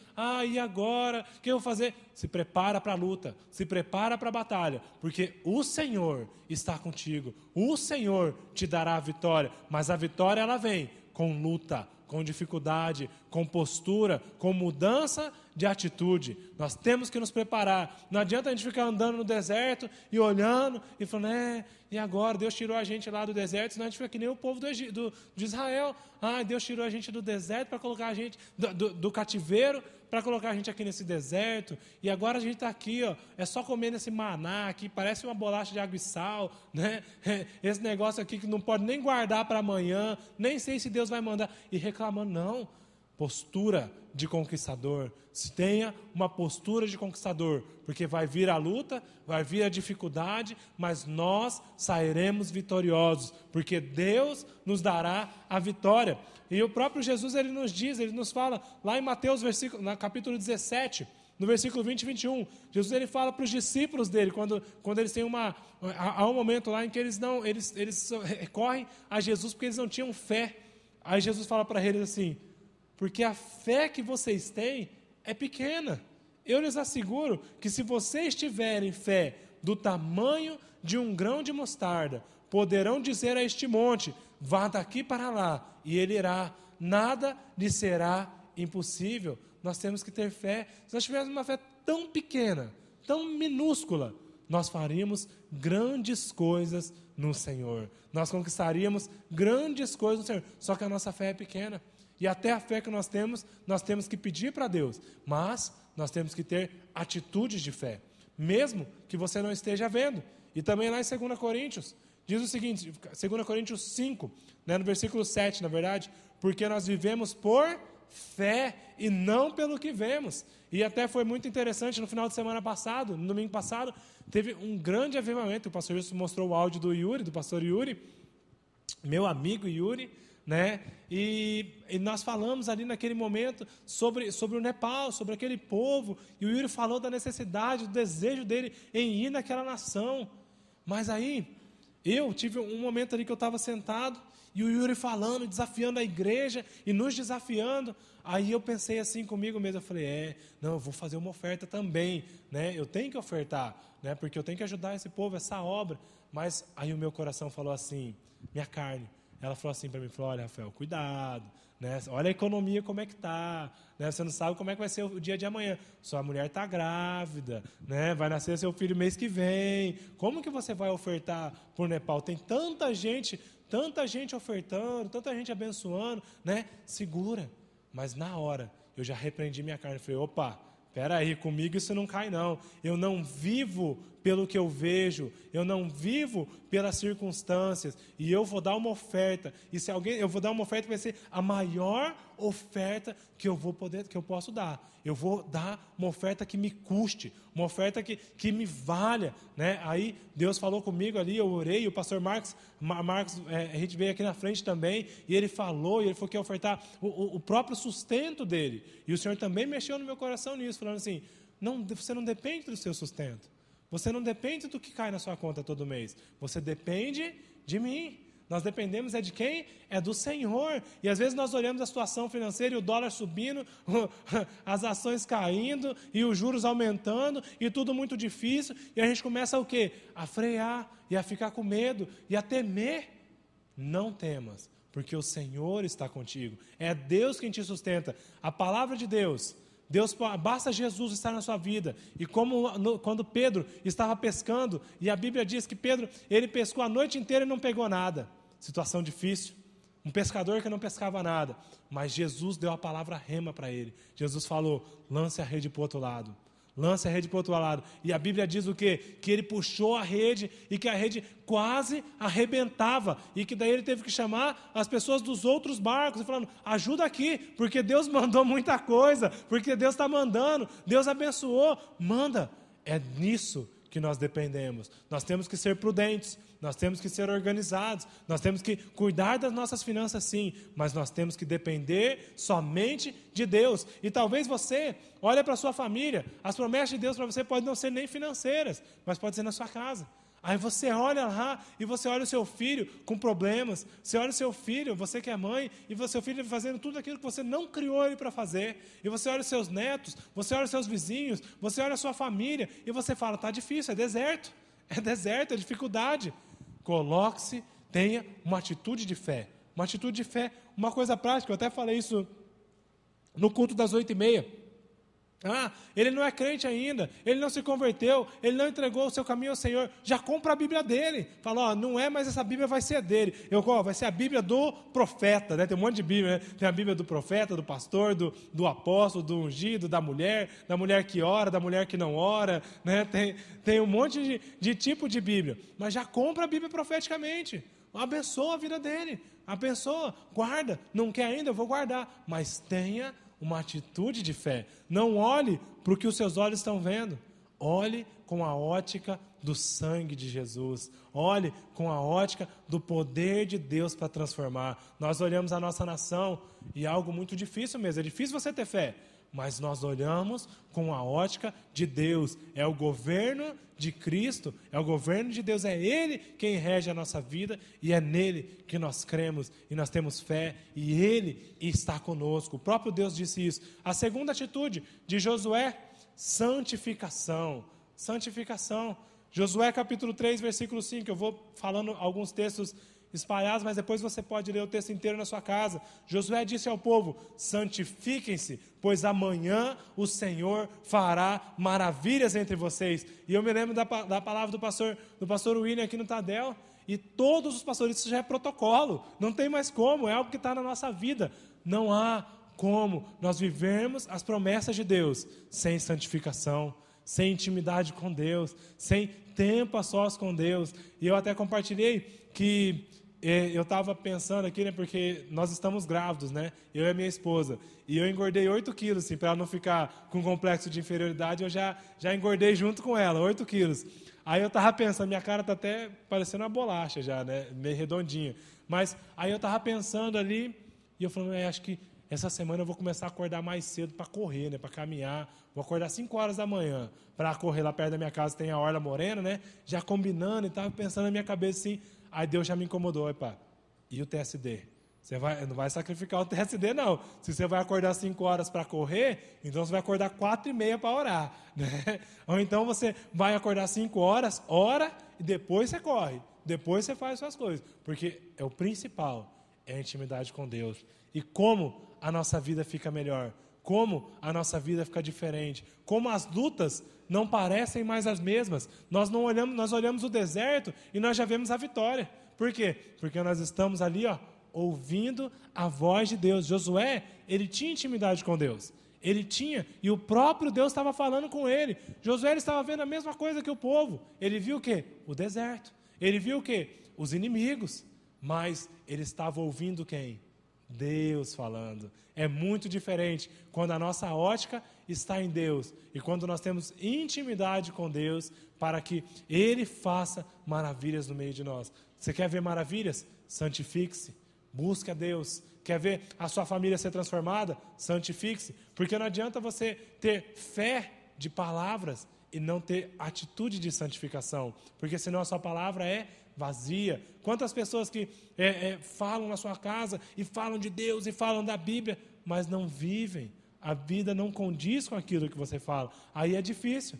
e agora? O que eu vou fazer? Se prepara para a luta, se prepara para a batalha, porque o Senhor está contigo, o Senhor te dará a vitória, mas a vitória ela vem com luta, com dificuldade, com postura, com mudança de atitude. Nós temos que nos preparar. Não adianta a gente ficar andando no deserto e olhando e falando, e agora? Deus tirou a gente lá do deserto, senão a gente fica que nem o povo de Israel. Deus tirou a gente do deserto para colocar a gente, do cativeiro, para colocar a gente aqui nesse deserto, e agora a gente está aqui, é só comendo esse maná aqui, parece uma bolacha de água e sal, né? Esse negócio aqui que não pode nem guardar para amanhã, nem sei se Deus vai mandar, e reclamando, não. Postura de conquistador, se tenha uma postura de conquistador, porque vai vir a luta, vai vir a dificuldade, mas nós sairemos vitoriosos, porque Deus nos dará a vitória. E o próprio Jesus, ele nos diz, ele nos fala, lá em Mateus, no capítulo 17, no versículo 20 e 21, Jesus ele fala para os discípulos dele, quando eles têm há um momento lá em que eles recorrem a Jesus porque eles não tinham fé. Aí Jesus fala para eles assim, porque a fé que vocês têm é pequena. Eu lhes asseguro que se vocês tiverem fé do tamanho de um grão de mostarda, poderão dizer a este monte, vá daqui para lá, e ele irá, nada lhe será impossível. Nós temos que ter fé. Se nós tivéssemos uma fé tão pequena, tão minúscula, nós faríamos grandes coisas no Senhor. Nós conquistaríamos grandes coisas no Senhor, só que a nossa fé é pequena. E até a fé que nós temos que pedir para Deus, mas nós temos que ter atitudes de fé, mesmo que você não esteja vendo. E também lá em 2 Coríntios, diz o seguinte, 2 Coríntios 5, no versículo 7, na verdade, porque nós vivemos por fé e não pelo que vemos. E até foi muito interessante, no final de semana passado, no domingo passado, teve um grande avivamento. O pastor Wilson mostrou o áudio do pastor Yuri, meu amigo Yuri, né? E nós falamos ali naquele momento sobre o Nepal, sobre aquele povo, e o Yuri falou da necessidade, do desejo dele em ir naquela nação. Mas aí, eu tive um momento ali que eu estava sentado, e o Yuri falando, desafiando a igreja, e nos desafiando. Aí eu pensei assim comigo mesmo, eu falei, eu vou fazer uma oferta também, né? Eu tenho que ofertar, né? Porque eu tenho que ajudar esse povo, essa obra. Mas aí o meu coração falou assim, minha carne, ela falou assim para mim, olha, Rafael, cuidado, né? Olha a economia como é que está, né? Você não sabe como é que vai ser o dia de amanhã, sua mulher está grávida, né? Vai nascer seu filho mês que vem, como que você vai ofertar para o Nepal? Tem tanta gente ofertando, tanta gente abençoando, né? Segura, mas na hora eu já repreendi minha carne, falei, opa, espera aí, comigo isso não cai não, eu não vivo pelo que eu vejo, eu não vivo pelas circunstâncias, e eu vou dar uma oferta, e se eu vou dar uma oferta, vai ser a maior oferta que eu posso dar. Eu vou dar uma oferta que me custe, uma oferta que me valha, né? Aí Deus falou comigo ali, eu orei, o pastor Marcos, a gente veio aqui na frente também, e ele falou que ia ofertar o próprio sustento dele, e o Senhor também mexeu no meu coração nisso, falando assim, você não depende do seu sustento, Você não depende do que cai na sua conta todo mês. Você depende de mim. Nós dependemos de quem? É do Senhor. E às vezes nós olhamos a situação financeira e o dólar subindo, as ações caindo e os juros aumentando e tudo muito difícil. E a gente começa o quê? A frear e a ficar com medo e a temer. Não temas, porque o Senhor está contigo. É Deus quem te sustenta. A palavra de Deus, basta Jesus estar na sua vida. E quando Pedro estava pescando, e a Bíblia diz que Pedro, ele pescou a noite inteira e não pegou nada. Situação difícil. Um pescador que não pescava nada. Mas Jesus deu a palavra rema para ele. Jesus falou, lance a rede para o outro lado. Lance a rede para o outro lado. E a Bíblia diz o quê? Que ele puxou a rede e que a rede quase arrebentava. E que daí ele teve que chamar as pessoas dos outros barcos e falando, ajuda aqui, porque Deus mandou muita coisa, porque Deus está mandando, Deus abençoou, manda. É nisso que nós dependemos. Nós temos que ser prudentes, nós temos que ser organizados, nós temos que cuidar das nossas finanças sim, mas nós temos que depender somente de Deus. E talvez você olhe para a sua família, as promessas de Deus para você podem não ser nem financeiras, mas pode ser na sua casa. Aí você olha lá e você olha o seu filho com problemas, você olha o seu filho, você que é mãe, e o seu filho fazendo tudo aquilo que você não criou ele para fazer, e você olha os seus netos, você olha os seus vizinhos, você olha a sua família, e você fala, está difícil, é deserto, é dificuldade. Coloque-se, tenha uma atitude de fé, uma coisa prática, eu até falei isso no culto das 8h30, ele não é crente ainda, ele não se converteu, ele não entregou o seu caminho ao Senhor, já compra a Bíblia dele, fala, não é, mas essa Bíblia vai ser dele, vai ser a Bíblia do profeta, né? Tem um monte de Bíblia, né? Tem a Bíblia do profeta, do pastor, do apóstolo, do ungido, da mulher que ora, da mulher que não ora, né? Tem um monte de tipo de Bíblia, mas já compra a Bíblia profeticamente, abençoa a vida dele, abençoa, guarda, não quer ainda, eu vou guardar, mas tenha uma atitude de fé. Não olhe para o que os seus olhos estão vendo. Olhe com a ótica do sangue de Jesus. Olhe com a ótica do poder de Deus para transformar. Nós olhamos a nossa nação e é algo muito difícil mesmo. É difícil você ter fé. Mas nós olhamos com a ótica de Deus. É o governo de Cristo, é o governo de Deus, é Ele quem rege a nossa vida e é nele que nós cremos e nós temos fé e Ele está conosco. O próprio Deus disse isso. A segunda atitude de Josué, santificação. Santificação. Josué capítulo 3, versículo 5. Eu vou falando alguns textos espalhados, mas depois você pode ler o texto inteiro na sua casa. Josué disse ao povo, santifiquem-se, pois amanhã o Senhor fará maravilhas entre vocês. E eu me lembro da palavra do pastor William aqui no Tadel, e todos os pastores, isso já é protocolo, não tem mais como, é algo que está na nossa vida. Não há como nós vivermos as promessas de Deus sem santificação, sem intimidade com Deus, sem tempo a sós com Deus. E eu até compartilhei que eu estava pensando aqui, né, porque nós estamos grávidos, né, eu e a minha esposa, e eu engordei 8 quilos, assim, para ela não ficar com complexo de inferioridade, eu já engordei junto com ela, 8 quilos. Aí eu estava pensando, minha cara está até parecendo uma bolacha já, né, meio redondinha, mas aí eu estava pensando ali, e eu falei, acho que essa semana eu vou começar a acordar mais cedo para correr, né, para caminhar, vou acordar 5 horas da manhã, para correr lá perto da minha casa, tem a Orla Morena, né, já combinando, e estava pensando na minha cabeça assim. Aí Deus já me incomodou, e o TSD? Você não vai sacrificar o TSD, não. Se você vai acordar 5 horas para correr, então você vai acordar 4h30 para orar. Né? Ou então você vai acordar 5 horas, ora, e depois você corre. Depois você faz suas coisas. Porque é o principal, é a intimidade com Deus. E como a nossa vida fica melhor, como a nossa vida fica diferente, como as lutas não parecem mais as mesmas. Nós olhamos o deserto e nós já vemos a vitória. Por quê? Porque nós estamos ali, ouvindo a voz de Deus. Josué, ele tinha intimidade com Deus. Ele tinha, e o próprio Deus estava falando com ele. Josué ele estava vendo a mesma coisa que o povo. Ele viu o quê? O deserto. Ele viu o quê? Os inimigos. Mas ele estava ouvindo quem? Deus falando. É muito diferente quando a nossa ótica está em Deus e quando nós temos intimidade com Deus para que Ele faça maravilhas no meio de nós. Você quer ver maravilhas? Santifique-se, busque a Deus. Quer ver a sua família ser transformada? Santifique-se, porque não adianta você ter fé de palavras e não ter atitude de santificação, porque senão a sua palavra é vazia. Quantas pessoas que falam na sua casa e falam de Deus e falam da Bíblia, mas não vivem, a vida não condiz com aquilo que você fala. Aí é difícil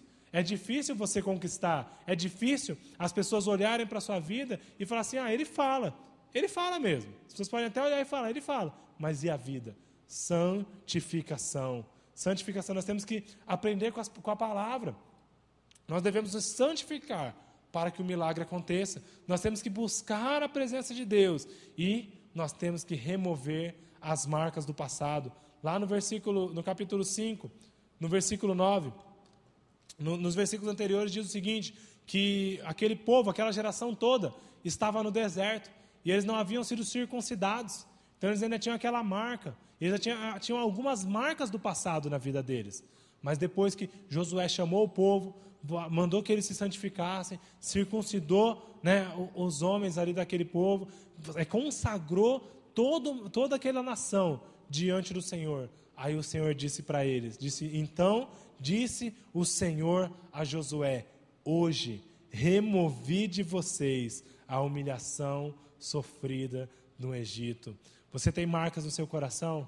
você conquistar, é difícil as pessoas olharem para a sua vida e falar assim, ele fala mesmo. As pessoas podem até olhar e falar, ele fala, mas e a vida? Santificação, nós temos que aprender com a palavra. Nós devemos nos santificar para que o milagre aconteça. Nós temos que buscar a presença de Deus e nós temos que remover as marcas do passado. Lá no capítulo 5, no versículo 9, nos versículos anteriores diz o seguinte, que aquele povo, aquela geração toda, estava no deserto e eles não haviam sido circuncidados. Então eles ainda tinham aquela marca, eles já tinham algumas marcas do passado na vida deles. Mas depois que Josué chamou o povo, mandou que eles se santificassem, circuncidou, né, os homens ali daquele povo, consagrou toda aquela nação diante do Senhor. Aí o Senhor disse para eles, então disse o Senhor a Josué, hoje removi de vocês a humilhação sofrida no Egito. Você tem marcas no seu coração?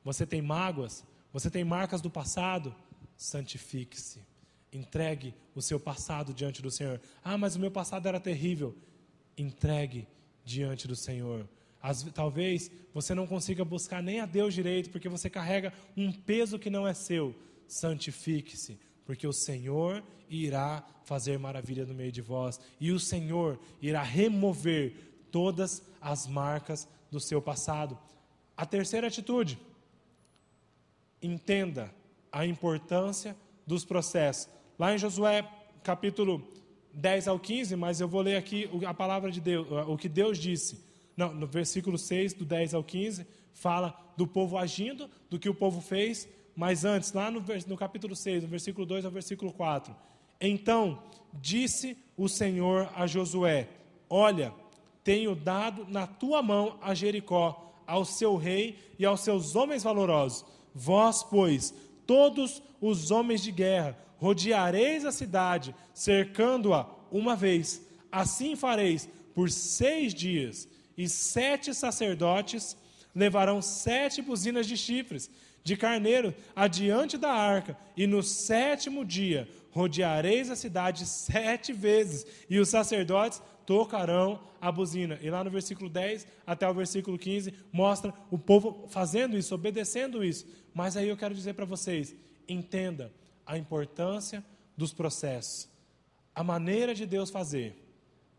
Você tem mágoas? Você tem marcas do passado? Santifique-se. Entregue o seu passado diante do Senhor. Mas o meu passado era terrível. Entregue diante do Senhor. Talvez você não consiga buscar nem a Deus direito, porque você carrega um peso que não é seu. Santifique-se, porque o Senhor irá fazer maravilha no meio de vós. E o Senhor irá remover todas as marcas do seu passado. A terceira atitude, entenda a importância dos processos. Lá em Josué, capítulo 10 ao 15, mas eu vou ler aqui a palavra de Deus, o que Deus disse. No versículo 6, do 10 ao 15, fala do povo agindo, do que o povo fez, mas antes, lá no capítulo 6, no versículo 2 ao versículo 4, então disse o Senhor a Josué, olha, tenho dado na tua mão a Jericó, ao seu rei e aos seus homens valorosos. Vós, pois, todos os homens de guerra, rodeareis a cidade, cercando-a uma vez. Assim fareis por 6 dias, e 7 sacerdotes levarão 7 buzinas de chifres de carneiro adiante da arca, e no 7º dia rodeareis a cidade 7 vezes, e os sacerdotes tocarão a buzina. E lá no versículo 10 até o versículo 15 mostra o povo fazendo isso, obedecendo isso. Mas aí eu quero dizer para vocês, entenda a importância dos processos. A maneira de Deus fazer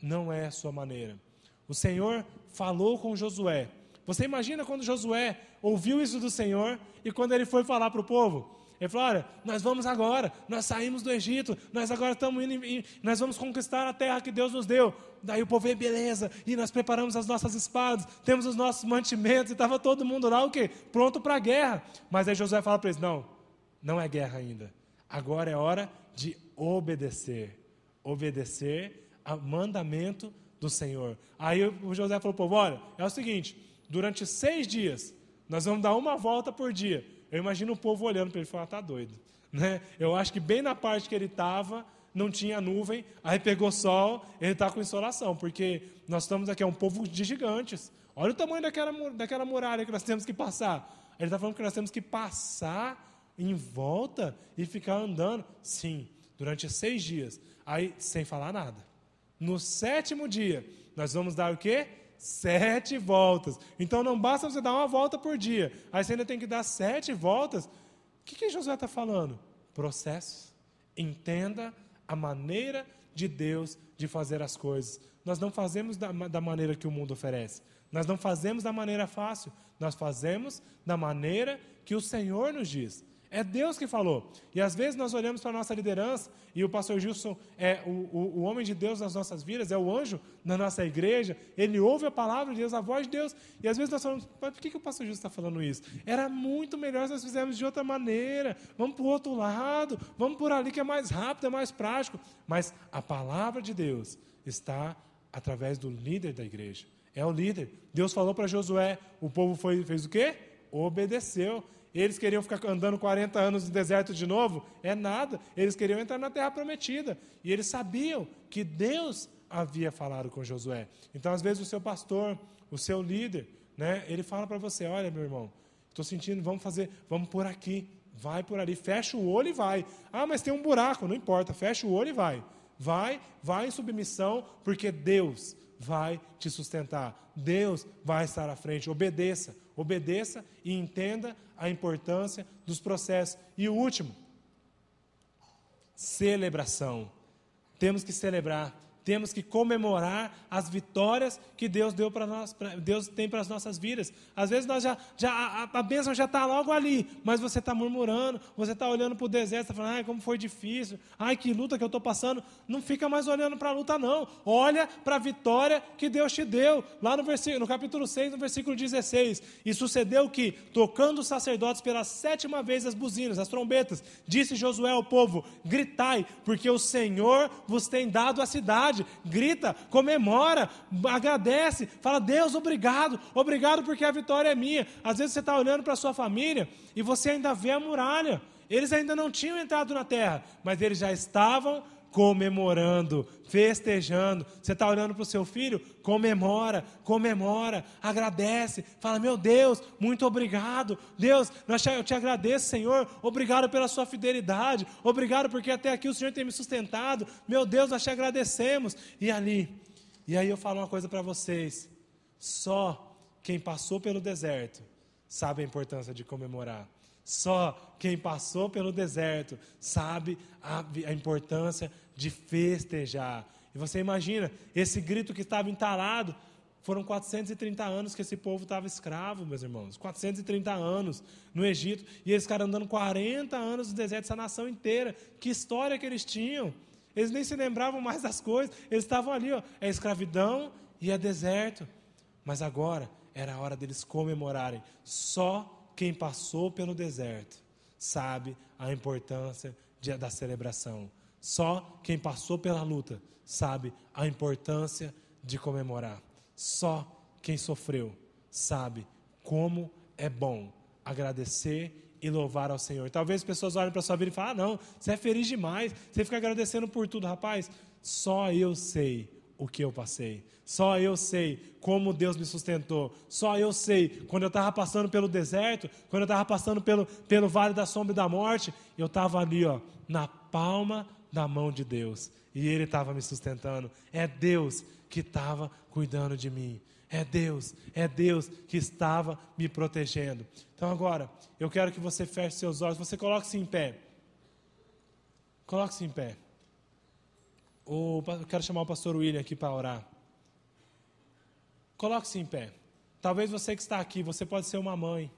não é a sua maneira. O Senhor falou com Josué. Você imagina quando Josué ouviu isso do Senhor e quando ele foi falar para o povo? Ele falou, olha, nós vamos agora, nós saímos do Egito, nós agora estamos indo, nós vamos conquistar a terra que Deus nos deu. Daí o povo, beleza, e nós preparamos as nossas espadas, temos os nossos mantimentos, e estava todo mundo lá, o quê? Pronto para a guerra. Mas aí Josué fala para eles, não é guerra ainda. Agora é hora de obedecer ao mandamento do Senhor. Aí o Josué falou, povo, olha, é o seguinte, durante 6 dias, nós vamos dar uma volta por dia. Eu imagino o povo olhando para ele e falando, está doido. Né? Eu acho que bem na parte que ele estava, não tinha nuvem, aí pegou sol, ele está com insolação, porque nós estamos aqui, é um povo de gigantes. Olha o tamanho daquela muralha que nós temos que passar. Ele está falando que nós temos que passar em volta e ficar andando. Sim, durante 6 dias. Aí, sem falar nada. No 7º dia, nós vamos dar o quê? 7 voltas. Então não basta você dar uma volta por dia. Aí você ainda tem que dar 7 voltas. O que Josué está falando? Processos. Entenda a maneira de Deus de fazer as coisas. Nós não fazemos da maneira que o mundo oferece. Nós não fazemos da maneira fácil. Nós fazemos da maneira que o Senhor nos diz. É Deus que falou. E às vezes nós olhamos para a nossa liderança, e o pastor Gilson é o homem de Deus nas nossas vidas, é o anjo na nossa igreja, ele ouve a palavra de Deus, a voz de Deus, e às vezes nós falamos, mas por que o pastor Gilson está falando isso? Era muito melhor se nós fizermos de outra maneira, vamos para o outro lado, vamos por ali que é mais rápido, é mais prático. Mas a palavra de Deus está através do líder da igreja. É o líder. Deus falou para Josué, o povo fez o quê? Obedeceu. Eles queriam ficar andando 40 anos no deserto de novo? É nada. Eles queriam entrar na terra prometida. E eles sabiam que Deus havia falado com Josué. Então, às vezes, o seu pastor, o seu líder, né, ele fala para você, olha, meu irmão, estou sentindo, vamos por aqui, vai por ali, fecha o olho e vai. Ah, mas tem um buraco, não importa, fecha o olho e vai. Vai em submissão, porque Deus vai te sustentar. Deus vai estar à frente. Obedeça e entenda a importância dos processos. E o último, celebração. Temos que celebrar. Temos que comemorar as vitórias que Deus deu para nós, Deus tem para as nossas vidas. Às vezes a bênção já está logo ali, mas você está murmurando, você está olhando para o deserto, está falando, ai, como foi difícil, ai, que luta que eu estou passando. Não fica mais olhando para a luta, não. Olha para a vitória que Deus te deu. Lá no capítulo 6, no versículo 16. E sucedeu que, tocando os sacerdotes pela 7ª vez as buzinas, as trombetas, disse Josué ao povo, gritai, porque o Senhor vos tem dado a cidade. Grita, comemora, agradece, fala, Deus, obrigado porque a vitória é minha. Às vezes você está olhando para a sua família e você ainda vê a muralha. Eles ainda não tinham entrado na terra, mas eles já estavam comemorando, festejando. Você está olhando para o seu filho? Comemora, agradece, fala, meu Deus, muito obrigado, Deus, eu te agradeço, Senhor, obrigado pela sua fidelidade, obrigado porque até aqui o Senhor tem me sustentado, meu Deus, nós te agradecemos. E aí eu falo uma coisa para vocês, só quem passou pelo deserto sabe a importância de comemorar. Só quem passou pelo deserto sabe a importância de festejar. E você imagina, esse grito que estava entalado, foram 430 anos que esse povo estava escravo, meus irmãos. 430 anos no Egito. E eles ficaram andando 40 anos no deserto, essa nação inteira. Que história que eles tinham. Eles nem se lembravam mais das coisas. Eles estavam ali, é escravidão e é deserto. Mas agora era a hora deles comemorarem. Só quem passou pelo deserto sabe a importância da celebração. Só quem passou pela luta sabe a importância de comemorar. Só quem sofreu sabe como é bom agradecer e louvar ao Senhor. Talvez as pessoas olhem para a sua vida e falem, não, você é feliz demais, você fica agradecendo por tudo. Rapaz, só eu sei o que eu passei. Só eu sei como Deus me sustentou. Só eu sei, quando eu estava passando pelo deserto, quando eu estava passando pelo vale da sombra e da morte, eu estava ali, na palma da mão de Deus. E Ele estava me sustentando. É Deus que estava cuidando de mim. É Deus que estava me protegendo. Então agora, eu quero que você feche seus olhos, você coloque-se em pé. Coloque-se em pé. Eu quero chamar o pastor William aqui para orar. Coloque-se em pé. Talvez você que está aqui, você pode ser uma mãe,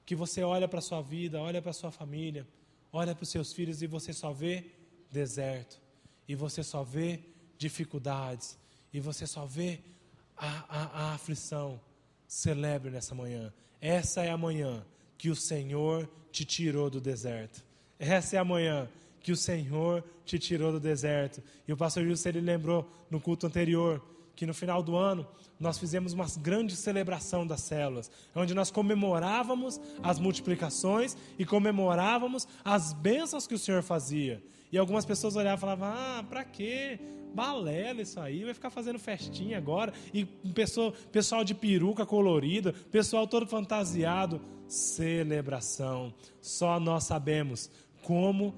que você olha para a sua vida, olha para a sua família, olha para os seus filhos e você só vê deserto, e você só vê dificuldades, e você só vê a aflição. Celebre nessa manhã. Essa é a manhã que o Senhor te tirou do deserto. Essa é a manhã que o Senhor te tirou do deserto. E o pastor Wilson, ele lembrou no culto anterior, que no final do ano, nós fizemos uma grande celebração das células, onde nós comemorávamos as multiplicações e comemorávamos as bênçãos que o Senhor fazia. E algumas pessoas olhavam e falavam, para quê? Balela isso aí, vai ficar fazendo festinha agora. E pessoal de peruca colorida, pessoal todo fantasiado. Celebração. Só nós sabemos como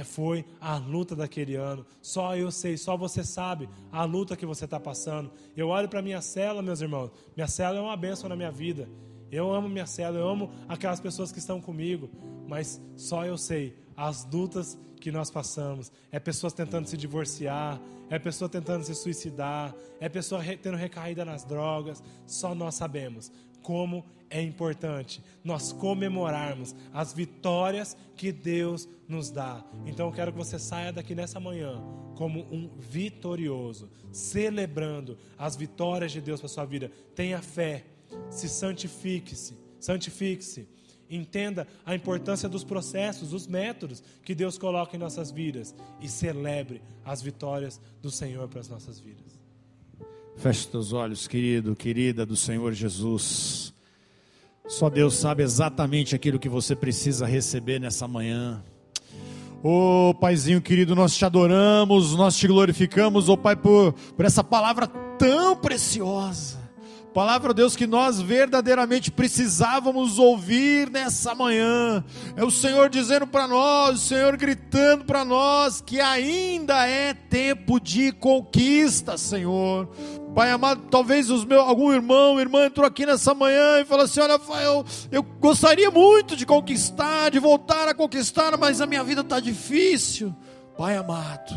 foi a luta daquele ano. Só eu sei, só você sabe a luta que você está passando. Eu olho para a minha célula, meus irmãos. Minha célula é uma bênção na minha vida. Eu amo minha célula, eu amo aquelas pessoas que estão comigo. Mas só eu sei as lutas que nós passamos. É pessoas tentando se divorciar, é pessoa tentando se suicidar, é pessoa tendo recaída nas drogas. Só nós sabemos como é importante nós comemorarmos as vitórias que Deus nos dá. Então eu quero que você saia daqui nessa manhã como um vitorioso, celebrando as vitórias de Deus para a sua vida. Tenha fé, se santifique-se, entenda a importância dos processos, dos métodos que Deus coloca em nossas vidas e celebre as vitórias do Senhor para as nossas vidas. Feche teus olhos, querido, querida do Senhor Jesus. Só Deus sabe exatamente aquilo que você precisa receber nessa manhã. Ô Paizinho querido, nós te adoramos, nós te glorificamos, ô Pai, por essa palavra tão preciosa. Palavra, Deus, que nós verdadeiramente precisávamos ouvir nessa manhã. É o Senhor dizendo para nós, o Senhor gritando para nós que ainda é tempo de conquista, Senhor. Pai amado, talvez algum irmão, irmã entrou aqui nessa manhã e falou assim: olha, eu gostaria muito de conquistar, de voltar a conquistar, mas a minha vida está difícil. Pai amado,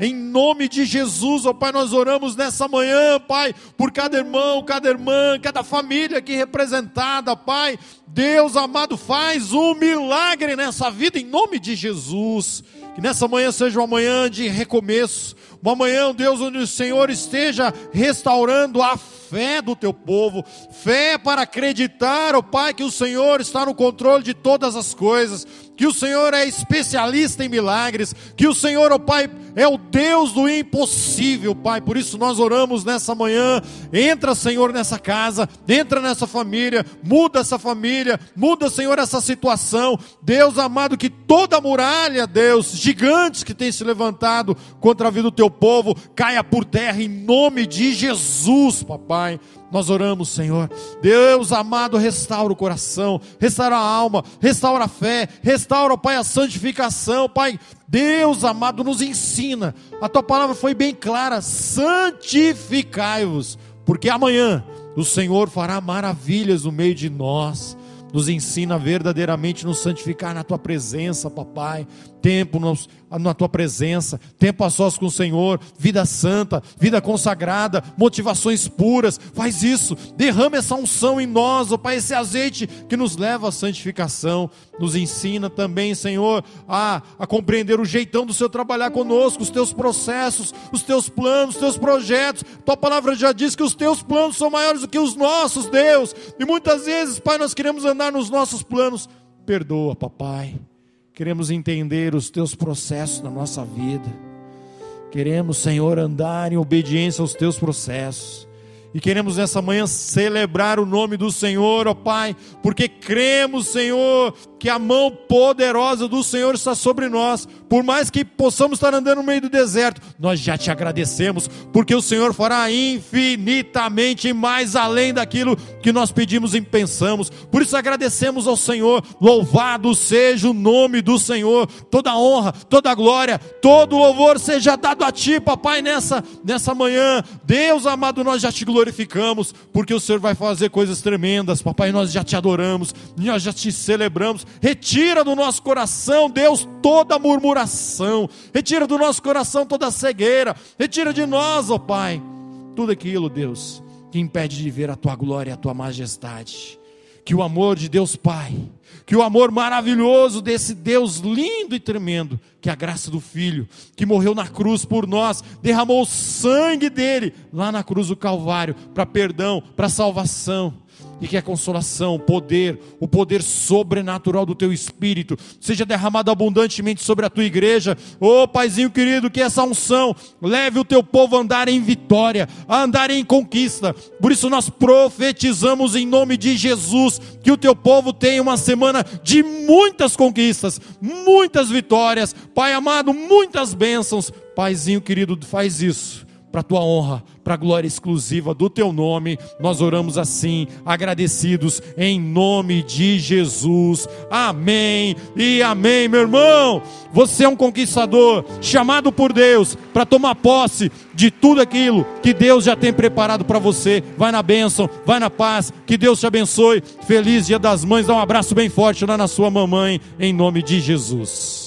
em nome de Jesus, ó Pai, nós oramos nessa manhã, Pai, por cada irmão, cada irmã, cada família aqui representada, Pai. Deus amado, faz um milagre nessa vida, em nome de Jesus. Que nessa manhã seja uma manhã de recomeço, uma manhã, Deus, onde o Senhor esteja restaurando a fé do teu povo, fé para acreditar, ó Pai, que o Senhor está no controle de todas as coisas, que o Senhor é especialista em milagres, que o Senhor, ó Pai, é o Deus do impossível, Pai. Por isso nós oramos nessa manhã. Entra, Senhor, nessa casa, entra nessa família, muda, Senhor, essa situação. Deus amado, que toda muralha, Deus, gigantes que tem se levantado contra a vida do teu povo, caia por terra em nome de Jesus, papai. Nós oramos, Senhor. Deus amado, restaura o coração, restaura a alma, restaura a fé, restaura, Pai, a santificação, Pai. Deus amado, nos ensina. A tua palavra foi bem clara: santificai-vos, porque amanhã o Senhor fará maravilhas no meio de nós. Nos ensina verdadeiramente nos santificar na tua presença, papai. Tempo na tua presença, tempo a sós com o Senhor, vida santa, vida consagrada, motivações puras. Faz isso, derrama essa unção em nós, ó Pai, esse azeite que nos leva à santificação. Nos ensina também, Senhor, a compreender o jeitão do Senhor trabalhar conosco, os teus processos, os teus planos, os teus projetos. Tua palavra já diz que os teus planos são maiores do que os nossos, Deus. E muitas vezes, Pai, nós queremos andar nos nossos planos. Perdoa, papai. Queremos entender os teus processos na nossa vida. Queremos, Senhor, andar em obediência aos teus processos. E queremos nessa manhã celebrar o nome do Senhor, ó Pai, porque cremos, Senhor, que a mão poderosa do Senhor está sobre nós. Por mais que possamos estar andando no meio do deserto, nós já te agradecemos, porque o Senhor fará infinitamente mais além daquilo que nós pedimos e pensamos. Por isso agradecemos ao Senhor. Louvado seja o nome do Senhor. Toda honra, toda glória, todo louvor seja dado a ti, papai, nessa manhã. Deus amado, nós já te glorificamos, porque o Senhor vai fazer coisas tremendas, papai. Nós já te adoramos, nós já te celebramos. Retira do nosso coração, Deus, toda murmuração, retira do nosso coração toda cegueira, retira de nós, ó Pai, tudo aquilo, Deus, que impede de ver a tua glória e a tua majestade. Que o amor de Deus Pai, que o amor maravilhoso desse Deus lindo e tremendo, que a graça do Filho, que morreu na cruz por nós, derramou o sangue dele lá na cruz do Calvário, para perdão, para salvação. E que a consolação, o poder sobrenatural do teu Espírito seja derramado abundantemente sobre a tua igreja. Ô Paizinho querido, que essa unção leve o teu povo a andar em vitória, a andar em conquista. Por isso nós profetizamos em nome de Jesus, que o teu povo tenha uma semana de muitas conquistas, muitas vitórias, Pai amado, muitas bênçãos. Paizinho querido, faz isso para a tua honra, para a glória exclusiva do teu nome. Nós oramos assim, agradecidos, em nome de Jesus. Amém e amém, meu irmão. Você é um conquistador, chamado por Deus para tomar posse de tudo aquilo que Deus já tem preparado para você. Vai na bênção, vai na paz, que Deus te abençoe. Feliz Dia das Mães. Dá um abraço bem forte lá na sua mamãe, em nome de Jesus.